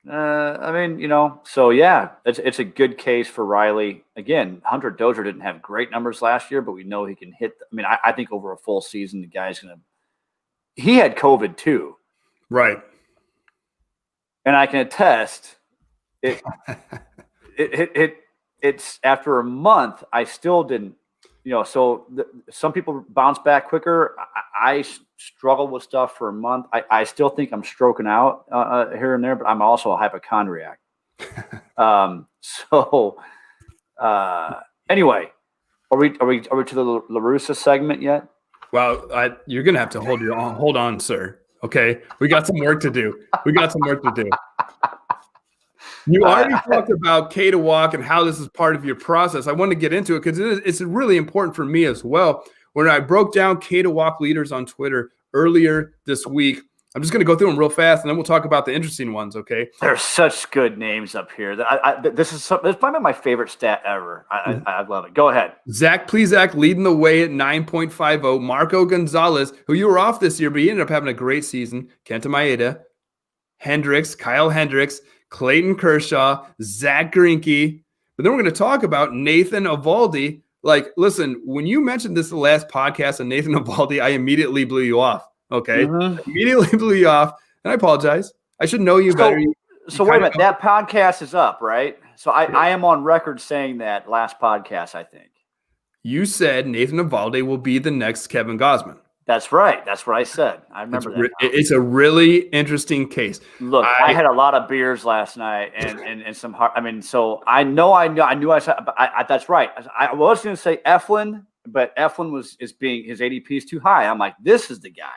So yeah, it's a good case for Riley. Again, Hunter Dozier didn't have great numbers last year, but we know he can hit. I think over a full season, the guy's he had COVID too. Right. And I can attest it's after a month, I still didn't, some people bounce back quicker. I struggled with stuff for a month. I still think I'm stroking out here and there, but I'm also a hypochondriac. Anyway, are we to the La Russa segment yet? Well, you're going to have to hold on, sir. Okay. We got some work to do. You already talked about K to walk and how this is part of your process. I want to get into it because it's really important for me as well. When I broke down K to walk leaders on Twitter earlier this week, I'm just going to go through them real fast, and then we'll talk about the interesting ones, okay? There's such good names up here. This is probably my favorite stat ever. I love it. Go ahead. Zach Plesac leading the way at 9.50. Marco Gonzalez, who you were off this year, but he ended up having a great season. Kenta Maeda, Kyle Hendricks, Clayton Kershaw, Zach Greinke. But then we're going to talk about Nathan Eovaldi. Like, listen, when you mentioned this the last podcast on Nathan Eovaldi, I immediately blew you off. Okay? Mm-hmm. Immediately blew you off. And I apologize. I should know you better. So wait a minute. That podcast is up, right? So I am on record saying that last podcast, I think. You said Nathan Eovaldi will be the next Kevin Gausman. That's right. That's what I said. I remember that. It's a really interesting case. Look, I had a lot of beers last night and some hard. So I knew I said. That's right. I was going to say Eflin, but Eflin his ADP is too high. I'm like, this is the guy.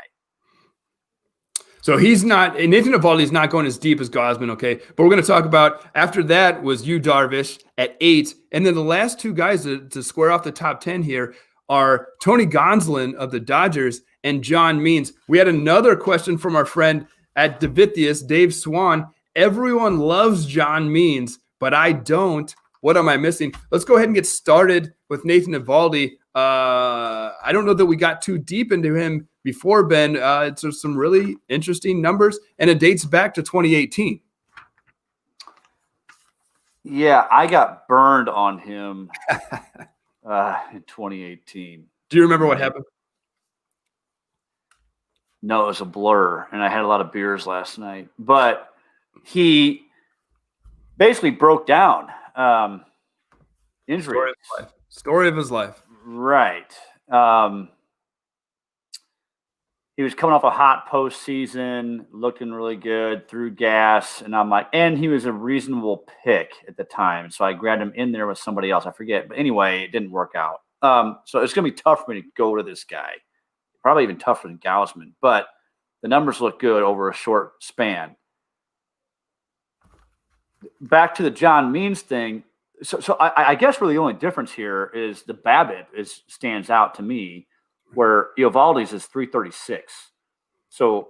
So he's not. Nathan Eovaldi is not going as deep as Gausman. Okay, but we're going to talk about after that was Yu Darvish at 8, and then the last two guys to square off the top 10 here are Tony Gonsolin of the Dodgers and John Means. We had another question from our friend at Davithius, Dave Swan. Everyone loves John Means, but I don't. What am I missing? Let's go ahead and get started with Nathan Eovaldi. I don't know that we got too deep into him before, Ben. It's some really interesting numbers, and it dates back to 2018. Yeah, I got burned on him in 2018. Do you remember what happened? No, it was a blur, and I had a lot of beers last night. But he basically broke down. Injury. Story of his life. Right. He was coming off a hot postseason, looking really good, threw gas, and I'm like, and he was a reasonable pick at the time, so I grabbed him in there with somebody else. I forget, but anyway, it didn't work out. So it's going to be tough for me to go to this guy, probably even tougher than Gausman. But the numbers look good over a short span. Back to the John Means thing. So I guess really the only difference here is the BABIP stands out to me, where Eovaldi's is 336. So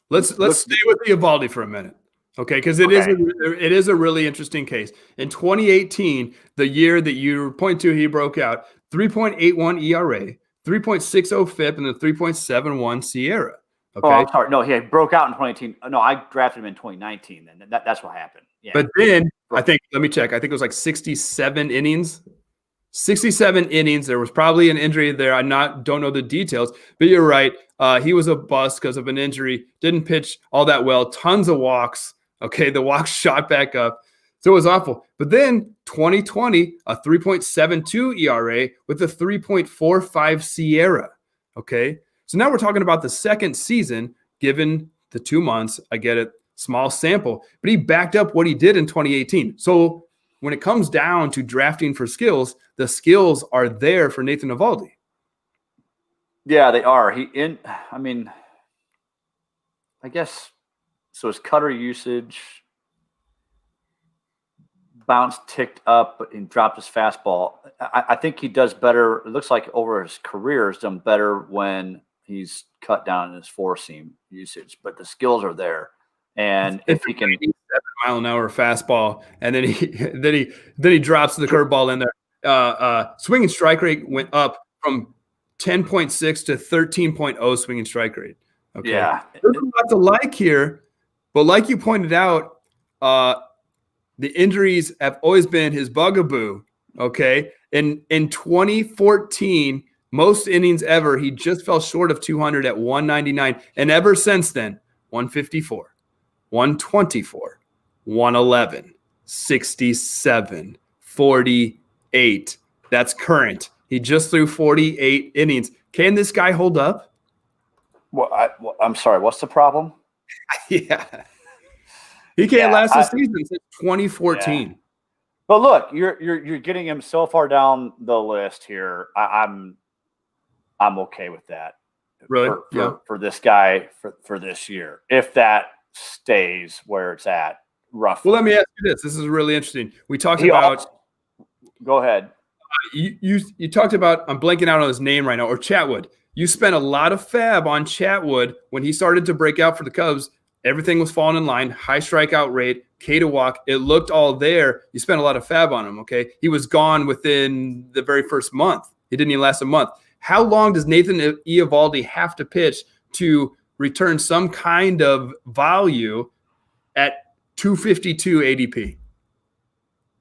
let's stay with Eovaldi for a minute, okay? Because it is a really interesting case. In 2018, the year that you point to, he broke out 3.81 ERA, 3.60 FIP, and a 3.71 SIERA. Okay. Oh, I'm sorry. No, he broke out in 2018. No, I drafted him in 2019. Then that's what happened. Yeah. But then I think, let me check. I think it was like 67 innings. 67 innings. There was probably an injury there. Don't know the details, but you're right. He was a bust because of an injury. Didn't pitch all that well. Tons of walks. Okay, the walks shot back up. So it was awful. But then 2020, a 3.72 ERA with a 3.45 SIERA. Okay, so now we're talking about the second season, given the 2 months. I get it, small sample, but he backed up what he did in 2018. So when it comes down to drafting for skills, the skills are there for Nathan Eovaldi. Yeah, they are. I guess, so his cutter usage bounce ticked up and dropped his fastball. I think he does better. It looks like over his career has done better when he's cut down in his four seam usage, but the skills are there. And if he can 7-mile-an-hour fastball, and then he drops the curveball in there. Swinging strike rate went up from 10.6 to 13.0 swinging strike rate. Okay, yeah, there's a lot to like here, but like you pointed out, the injuries have always been his bugaboo. Okay, in 2014, most innings ever, he just fell short of 200 at 199, and ever since then, 154. 124, 111, 67, 48. That's current. He just threw 48 innings. Can this guy hold up? Well, I'm sorry. What's the problem? Yeah. He can't last the season since 2014. Yeah. But look, you're getting him so far down the list here. I'm okay with that. Really? For this guy for this year. If that stays where it's at, roughly. Well, let me ask you this. This is really interesting. We talked about. Go ahead. You talked about. I'm blanking out on his name right now. Or Chatwood. You spent a lot of fab on Chatwood when he started to break out for the Cubs. Everything was falling in line. High strikeout rate, K to walk. It looked all there. You spent a lot of fab on him. Okay, he was gone within the very first month. He didn't even last a month. How long does Nathan Eovaldi have to pitch to return some kind of value at 252 ADP?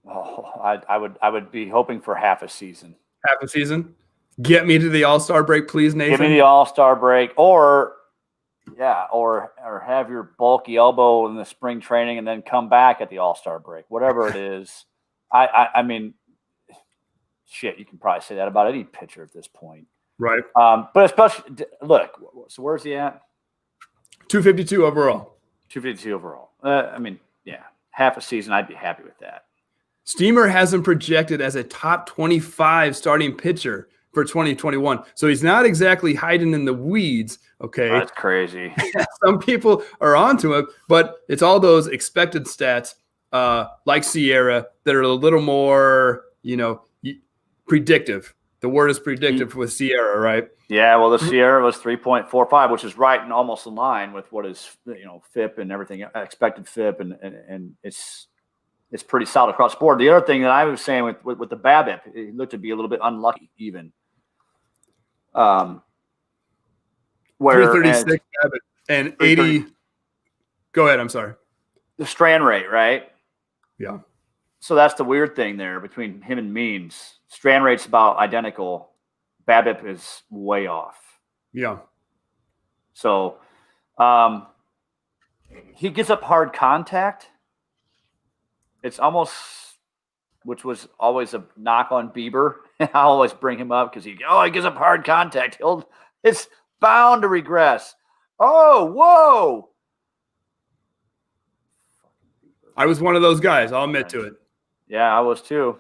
Oh, I would be hoping for half a season. Half a season? Get me to the All-Star break, please, Nathan. Give me the All-Star break, or have your bulky elbow in the spring training and then come back at the All-Star break. Whatever it is. I mean, shit, you can probably say that about any pitcher at this point. Right. But especially, look, so where's he at? 252 overall. 252 overall. Half a season, I'd be happy with that. Steamer has him projected as a top 25 starting pitcher for 2021. So he's not exactly hiding in the weeds, okay? That's crazy. Some people are onto him, but it's all those expected stats like SIERA that are a little more, predictive. the word is predictive with Sierra, right? Yeah, well, the Sierra was 3.45, which is right and almost in line with what is FIP and everything, expected FIP, and it's pretty solid across the board. The other thing that I was saying with the BABIP, it looked to be a little bit unlucky even. Where 336 BABIP and 80. Go ahead. I'm sorry. The strand rate, right? Yeah. So that's the weird thing there between him and Means. Strand rate's about identical. BABIP is way off. Yeah. So he gives up hard contact. It's almost, which was always a knock on Bieber. I always bring him up because he gives up hard contact. It's bound to regress. Oh, whoa. I was one of those guys. I'll admit to it. Yeah, I was too.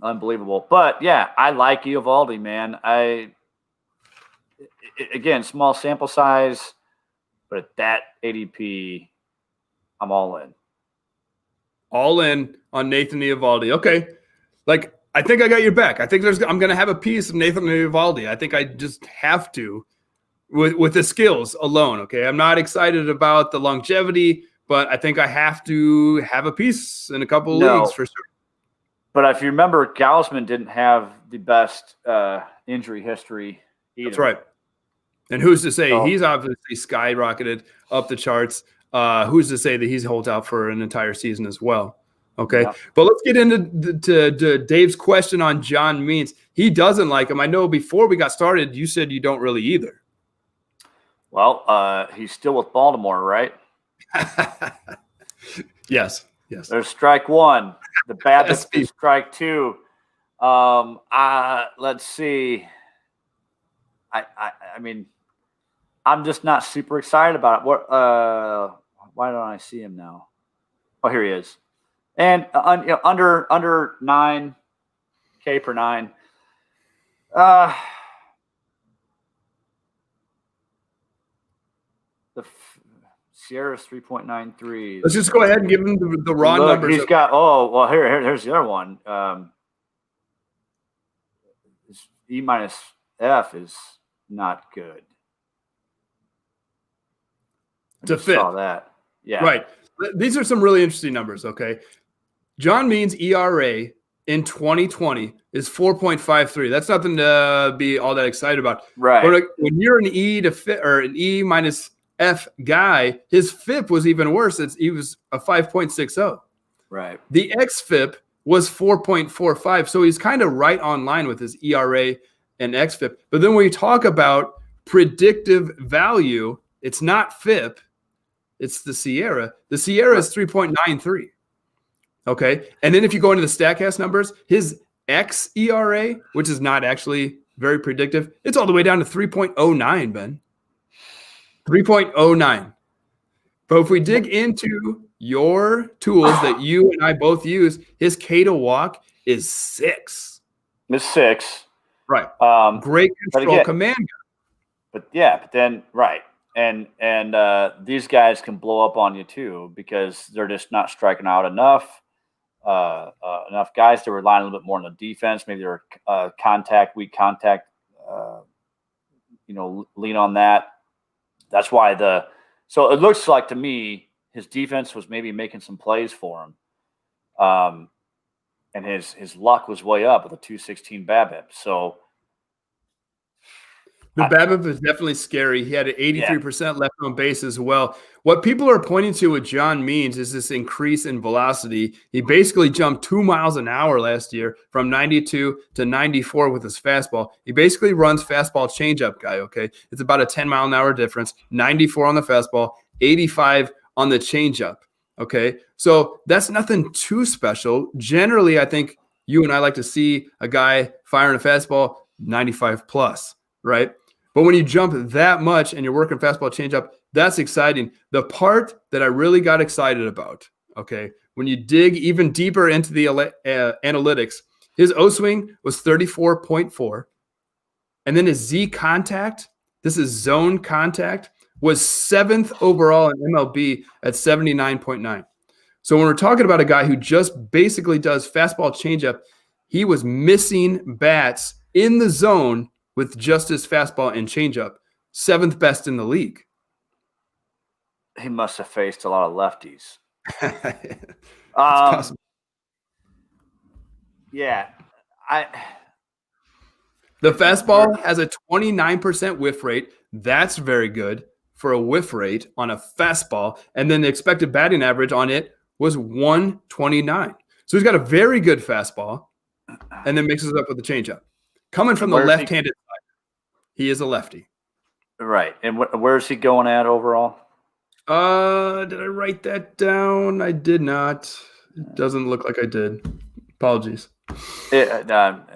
Unbelievable. But yeah, I like Eovaldi, man. Again, small sample size, but at that ADP, I'm all in. All in on Nathan Eovaldi. Okay. I think I got your back. I think I'm going to have a piece of Nathan Eovaldi. I think I just have to with the skills alone. Okay. I'm not excited about the longevity, but I think I have to have a piece in a couple of leagues for sure. But if you remember, Gausman didn't have the best injury history either. That's right. And who's to say he's obviously skyrocketed up the charts? Who's to say that he holds out for an entire season as well? Okay. Yeah. But let's get into to Dave's question on John Means. He doesn't like him. I know before we got started, you said you don't really either. Well, he's still with Baltimore, right? Yes. There's strike one. The BABIP is strike two. Let's see. I mean, I'm just not super excited about it. Why don't I see him now? Oh, here he is. And under 9K per 9. The Sierra's 3.93. Let's just go ahead and give him the raw numbers. He's got here's the other one. E minus F is not good. To fit. Saw that. Yeah. Right. These are some really interesting numbers, okay? John Means' ERA in 2020 is 4.53. That's nothing to be all that excited about. Right. But when you're an E to fit or an E minus F guy, his FIP was even worse. He was a 5.60. Right. The xFIP was 4.45. So he's kind of right on line with his ERA and xFIP. But then when we talk about predictive value, it's not FIP. It's the Sierra. The Sierra is 3.93. Okay. And then if you go into the StatCast numbers, his xERA, which is not actually very predictive, it's all the way down to 3.09, Ben. 3.09. But if we dig into your tools that you and I both use, his K to walk is 6. It's 6. Right. Great control command guy. But then right. And these guys can blow up on you too because they're just not striking out enough. Enough guys to rely a little bit more on the defense. Maybe they're weak contact. Lean on that. That's why so it looks like to me his defense was maybe making some plays for him, and his luck was way up with a 216 BABIP. So the BABIP is definitely scary. He had an 83% left on base as well. What people are pointing to with John Means is this increase in velocity. He basically jumped 2 miles an hour last year from 92 to 94 with his fastball. He basically runs fastball changeup guy, okay? It's about a 10-mile-an-hour difference, 94 on the fastball, 85 on the changeup, okay? So that's nothing too special. Generally, I think you and I like to see a guy firing a fastball 95 plus, right? But when you jump that much and you're working fastball changeup, that's exciting. The part that I really got excited about, okay, when you dig even deeper into the analytics, his O swing was 34.4. And then his Z contact, this is zone contact, was 7th overall in MLB at 79.9. So when we're talking about a guy who just basically does fastball changeup, he was missing bats in the zone with just his fastball and changeup. 7th best in the league. He must have faced a lot of lefties. It's possible. Yeah. The fastball has a 29% whiff rate. That's very good for a whiff rate on a fastball. And then the expected batting average on it was 129. So he's got a very good fastball and then mixes it up with the changeup. Coming from the left-handed side, he is a lefty. Right. And where's he going at overall? Did I write that down? I did not. It doesn't look like I did. Apologies. It's not.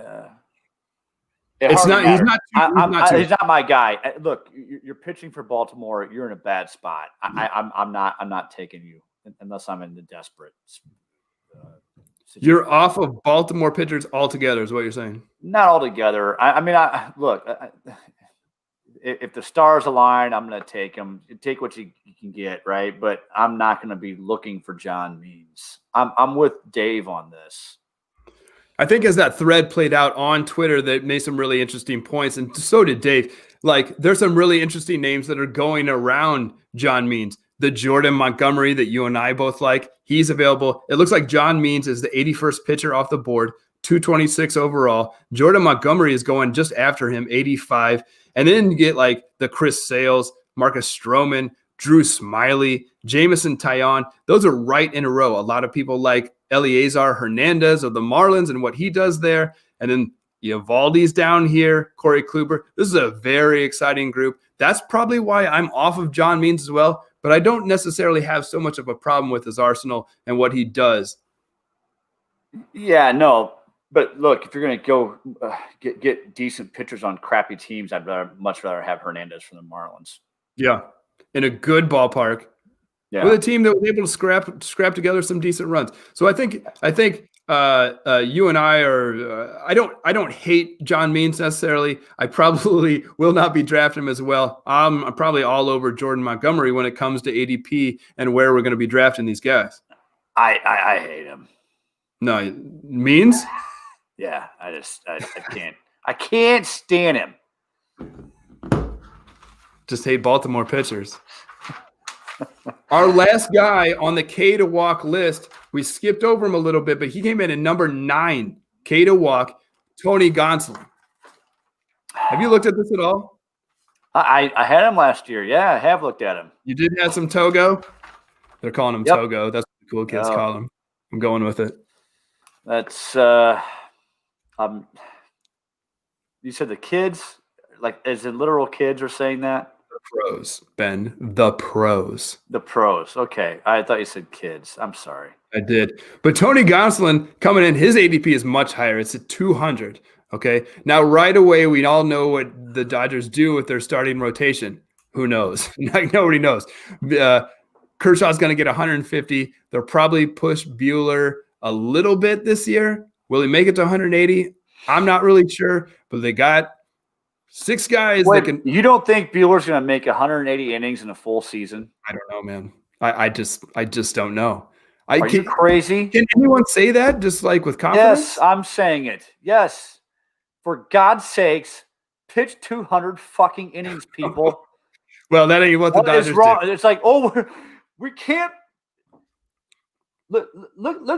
He's not. He's not my guy. Look, you're pitching for Baltimore. You're in a bad spot. I'm not taking you unless I'm in the desperate. Situation. You're off of Baltimore pitchers altogether, is what you're saying? Not altogether. Look. If the stars align, I'm going to take him. Take what you can get, right? But I'm not going to be looking for John Means. I'm with Dave on this. I think as that thread played out on Twitter, that made some really interesting points, and so did Dave. Like, there's some really interesting names that are going around John Means. The Jordan Montgomery that you and I both like, he's available. It looks like John Means is the 81st pitcher off the board, 226 overall. Jordan Montgomery is going just after him, 85. And then you get like the Chris Sales, Marcus Stroman, Drew Smiley, Jamison Taillon. Those are right in a row. A lot of people like Eliezer Hernandez of the Marlins and what he does there. And then Eovaldi's down here, Corey Kluber. This is a very exciting group. That's probably why I'm off of John Means as well. But I don't necessarily have so much of a problem with his arsenal and what he does. Yeah, no. But look, if you're going to go get decent pitchers on crappy teams, I'd much rather have Hernandez from the Marlins. Yeah, in a good ballpark, with a team that was able to scrap together some decent runs. So I think you and I are. I don't hate John Means necessarily. I probably will not be drafting him as well. I'm probably all over Jordan Montgomery when it comes to ADP and where we're going to be drafting these guys. I hate him. No, Means. Yeah, I can't. I can't stand him. Just hate Baltimore pitchers. Our last guy on the K to walk list, we skipped over him a little bit, but he came in at number 9, K to walk, Tony Gonsolin. Have you looked at this at all? I had him last year. Yeah, I have looked at him. You did have some Togo? They're calling him Togo. That's what the cool kids call him. I'm going with it. That's you said the kids, like as in literal kids are saying that? The pros, Ben. The pros. The pros. Okay. I thought you said kids. I'm sorry. I did. But Tony Gonsolin coming in, his ADP is much higher. It's at 200. Okay. Now, right away, we all know what the Dodgers do with their starting rotation. Who knows? Nobody knows. Kershaw's going to get 150. They'll probably push Buehler a little bit this year. Will he make it to 180? I'm not really sure, but they got 6 guys that can. You don't think Buehler's going to make 180 innings in a full season? I don't know, man. I just don't know. Are you crazy? Can anyone say that just like with confidence? Yes, I'm saying it. Yes. For God's sakes, pitch 200 fucking innings, people. Well, that ain't what the Dodgers do. It's like, we can't. Look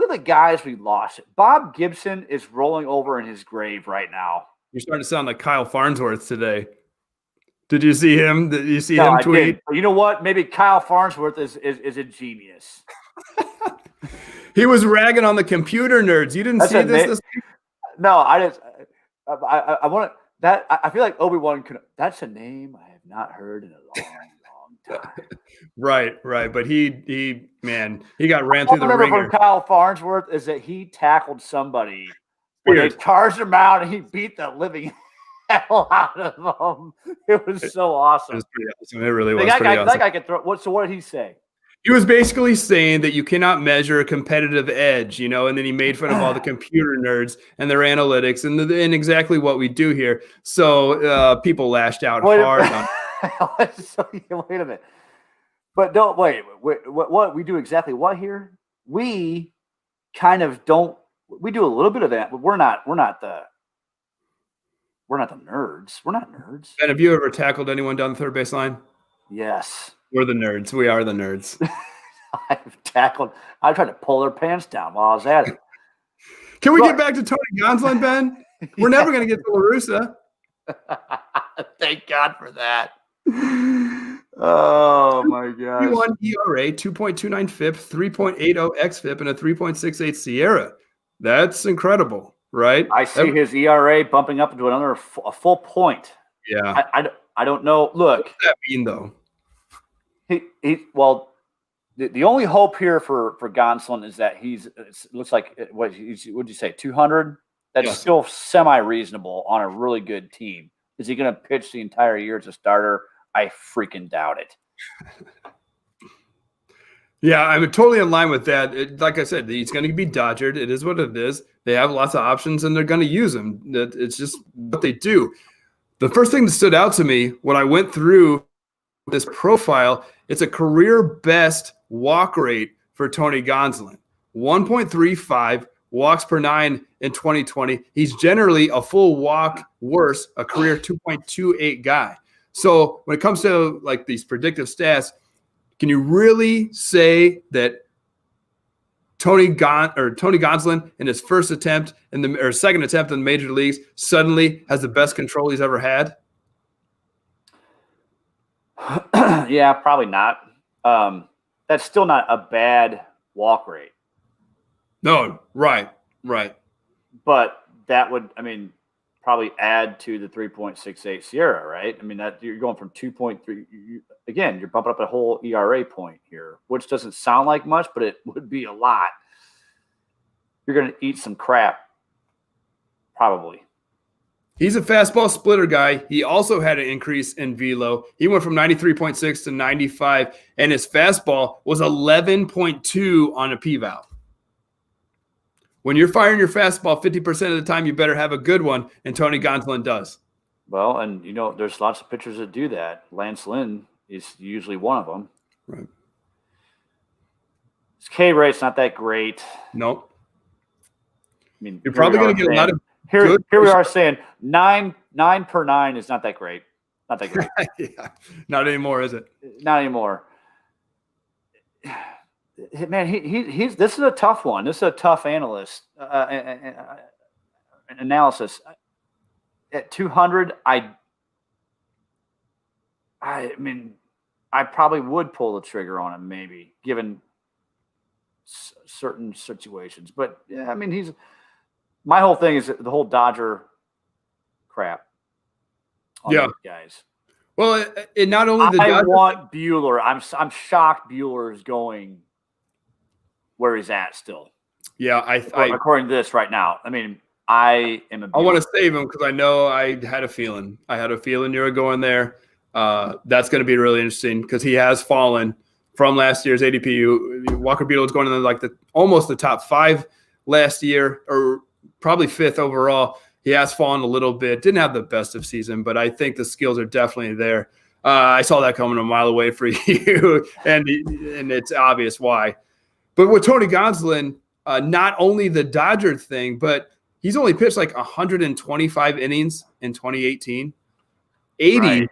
at the guys we lost. Bob Gibson is rolling over in his grave right now. You're starting to sound like Kyle Farnsworth today. Did you see him? Did you see him tweet? You know what? Maybe Kyle Farnsworth is a genius. He was ragging on the computer nerds. You didn't see this? No, I want that. I feel like Obi-Wan could. That's a name I have not heard in a long time. Right. But he got ran through the ringer. What I remember from Kyle Farnsworth is that he tackled somebody. They charged him out and he beat the living hell out of them. It was so awesome. It was pretty awesome. It really was pretty awesome. That guy could throw. So what did he say? He was basically saying that you cannot measure a competitive edge, and then he made fun of all the computer nerds and their analytics and exactly what we do here. So people lashed out hard. Wait a minute. But wait. What we do exactly what here? We kind of don't. we do a little bit of that, but we're not the nerds. We're not nerds. And have you ever tackled anyone down the third base line? Yes. We're the nerds. We are the nerds. I tried to pull their pants down while I was at it. Can we get back to Tony Gonsolin, Ben? We're never going to get to La Russa. Thank God for that. Oh my gosh. 3.1 ERA, 2.29 FIP, 3.80 xFIP, and a 3.68 Sierra. That's incredible, right? I see his ERA bumping up into a full point. Yeah. I don't know. Look. What does that mean, though? The only hope here for Gonsolin is that it looks like, what would you say, 200? That's still semi-reasonable on a really good team. Is he going to pitch the entire year as a starter? I freaking doubt it. Yeah, I'm totally in line with that. Like I said, he's going to be dodgered. It is what it is. They have lots of options, and they're going to use them. It's just what they do. The first thing that stood out to me when I went through this profile, it's a career best walk rate for Tony Gonsolin. 1.35 walks per 9 in 2020. He's generally a full walk worse, a career 2.28 guy. So when it comes to like these predictive stats, can you really say that Tony Gonsolin in his first attempt second attempt in the major leagues suddenly has the best control he's ever had? Yeah, probably not. That's still not a bad walk rate. No, right. But that would, probably add to the 3.68 Sierra, right? That you're going from 2.3. Again, you're bumping up a whole ERA point here, which doesn't sound like much, but it would be a lot. You're going to eat some crap, probably. He's a fastball splitter guy. He also had an increase in velo. He went from 93.6 to 95, and his fastball was 11.2 on a P-valve. When you're firing your fastball 50% of the time, you better have a good one, and Tony Gonsolin does. Well, and there's lots of pitchers that do that. Lance Lynn is usually one of them. Right. His K rate's not that great. Nope. You're probably going to get a lot of here we are saying 9 per 9 is not that great. Not that great. Yeah. Not anymore, is it? Not anymore. Man, he's this is a tough one. This is a tough analysis. At 200, I probably would pull the trigger on him, maybe given certain situations. But yeah, my whole thing is the whole Dodger crap. On those guys. Well, it not only the Dodgers. I want Buehler. I'm shocked Buehler is going where he's at still. Yeah, according to this right now. I am. I want to save him because I know I had a feeling. You were going there. That's going to be really interesting because he has fallen from last year's ADP. Walker Buehler was going in almost the top 5 last year, or probably 5th overall. He has fallen a little bit. Didn't have the best of season, but I think the skills are definitely there. I saw that coming a mile away for you, and it's obvious why. But with Tony Gonsolin, not only the Dodger thing, but he's only pitched 125 innings in 2018, 80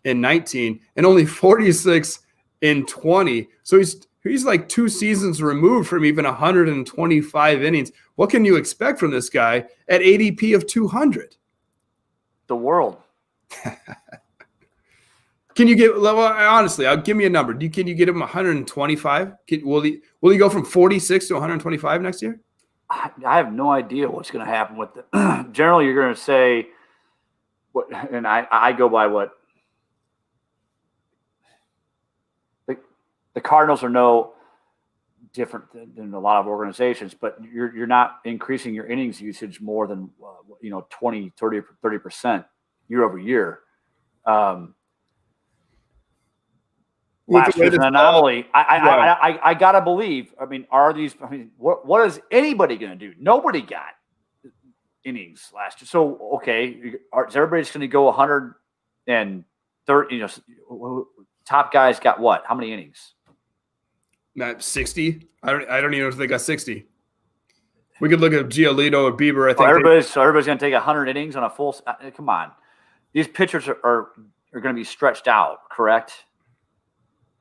in 19, and only 46 in 20. So he's like 2 seasons removed from even 125 innings. What can you expect from this guy at ADP of 200? The world. Can you get? Well, honestly, give me a number. Can you get him 125? Will he go from 46 to 125 next year? I have no idea what's going to happen with it. Generally, you're going to say what, and I go by what the Cardinals are no different than a lot of organizations, but you're not increasing your innings usage more than 20, 30% year over year. Last year's an anomaly. I gotta believe. Are these? What is anybody going to do? Nobody got innings last year. So okay, is everybody just going to go 130? Top guys got what? How many innings? Not 60. I don't even know if they got 60. We could look at Giolito or Bieber. I think everybody's going to take 100 innings on a full. Come on, these pitchers are going to be stretched out, correct?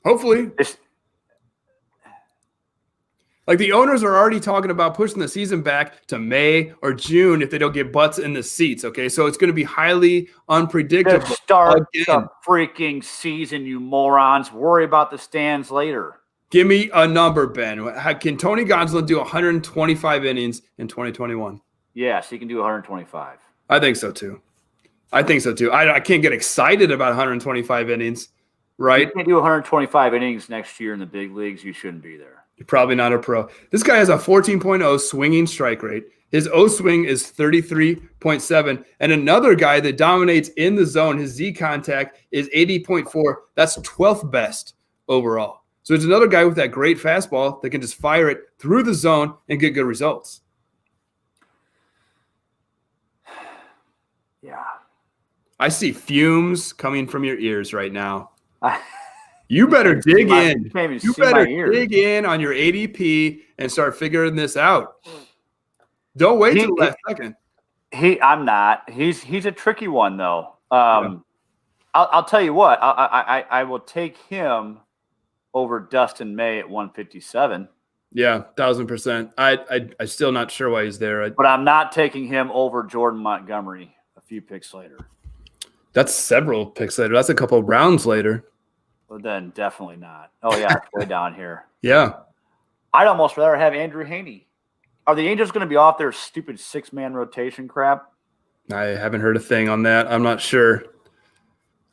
Hopefully. Like the owners are already talking about pushing the season back to May or June if they don't get butts in the seats. Okay, so it's going to be highly unpredictable. Just start the freaking season, you morons. Worry about the stands later. Give me a number, Ben. Can Tony Gonsolin do 125 innings in 2021? Yes, he can do 125. I think so too. I can't get excited about 125 innings, right? If you can't do 125 innings next year in the big leagues, you shouldn't be there. You're probably not a pro. This guy has a 14.0 swinging strike rate. His O swing is 33.7. And another guy that dominates in the zone, his Z contact is 80.4. That's 12th best overall. So it's another guy with that great fastball that can just fire it through the zone and get good results. Yeah. I see fumes coming from your ears right now. You better dig in. You better dig in on your ADP and start figuring this out. Don't wait till the last second. I'm not. He's a tricky one though. I'll tell you what. I will take him over Dustin May at 157. Yeah, 1,000%. I'm still not sure why he's there. But I'm not taking him over Jordan Montgomery a few picks later. That's several picks later. That's a couple of rounds later. Well, then definitely not. Oh, yeah, it's way down here. Yeah. I'd almost rather have Andrew Haney. Are the Angels going to be off their stupid 6-man rotation crap? I haven't heard a thing on that. I'm not sure.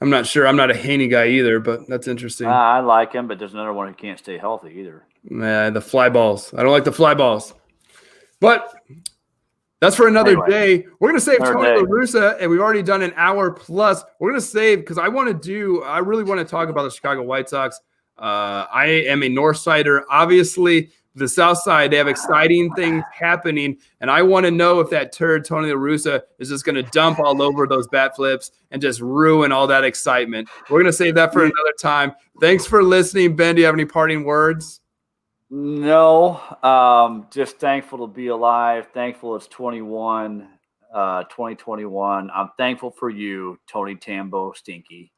I'm not a Haney guy either, but that's interesting. I like him, but there's another one who can't stay healthy either. The fly balls. I don't like the fly balls. But that's for another day. We're going to save Tony La Russa, and we've already done an hour plus. We're going to save because I really want to talk about the Chicago White Sox. I am a North Sider. Obviously, the South Side, they have exciting things happening, and I want to know if that turd, Tony La Russa, is just going to dump all over those bat flips and just ruin all that excitement. We're going to save that for another time. Thanks for listening. Ben, do you have any parting words? No, just thankful to be alive. Thankful it's 2021. I'm thankful for you, Tony Tambo Stinky.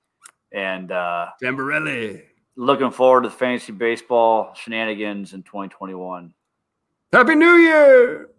And Tamborelli. Looking forward to the fantasy baseball shenanigans in 2021. Happy New Year!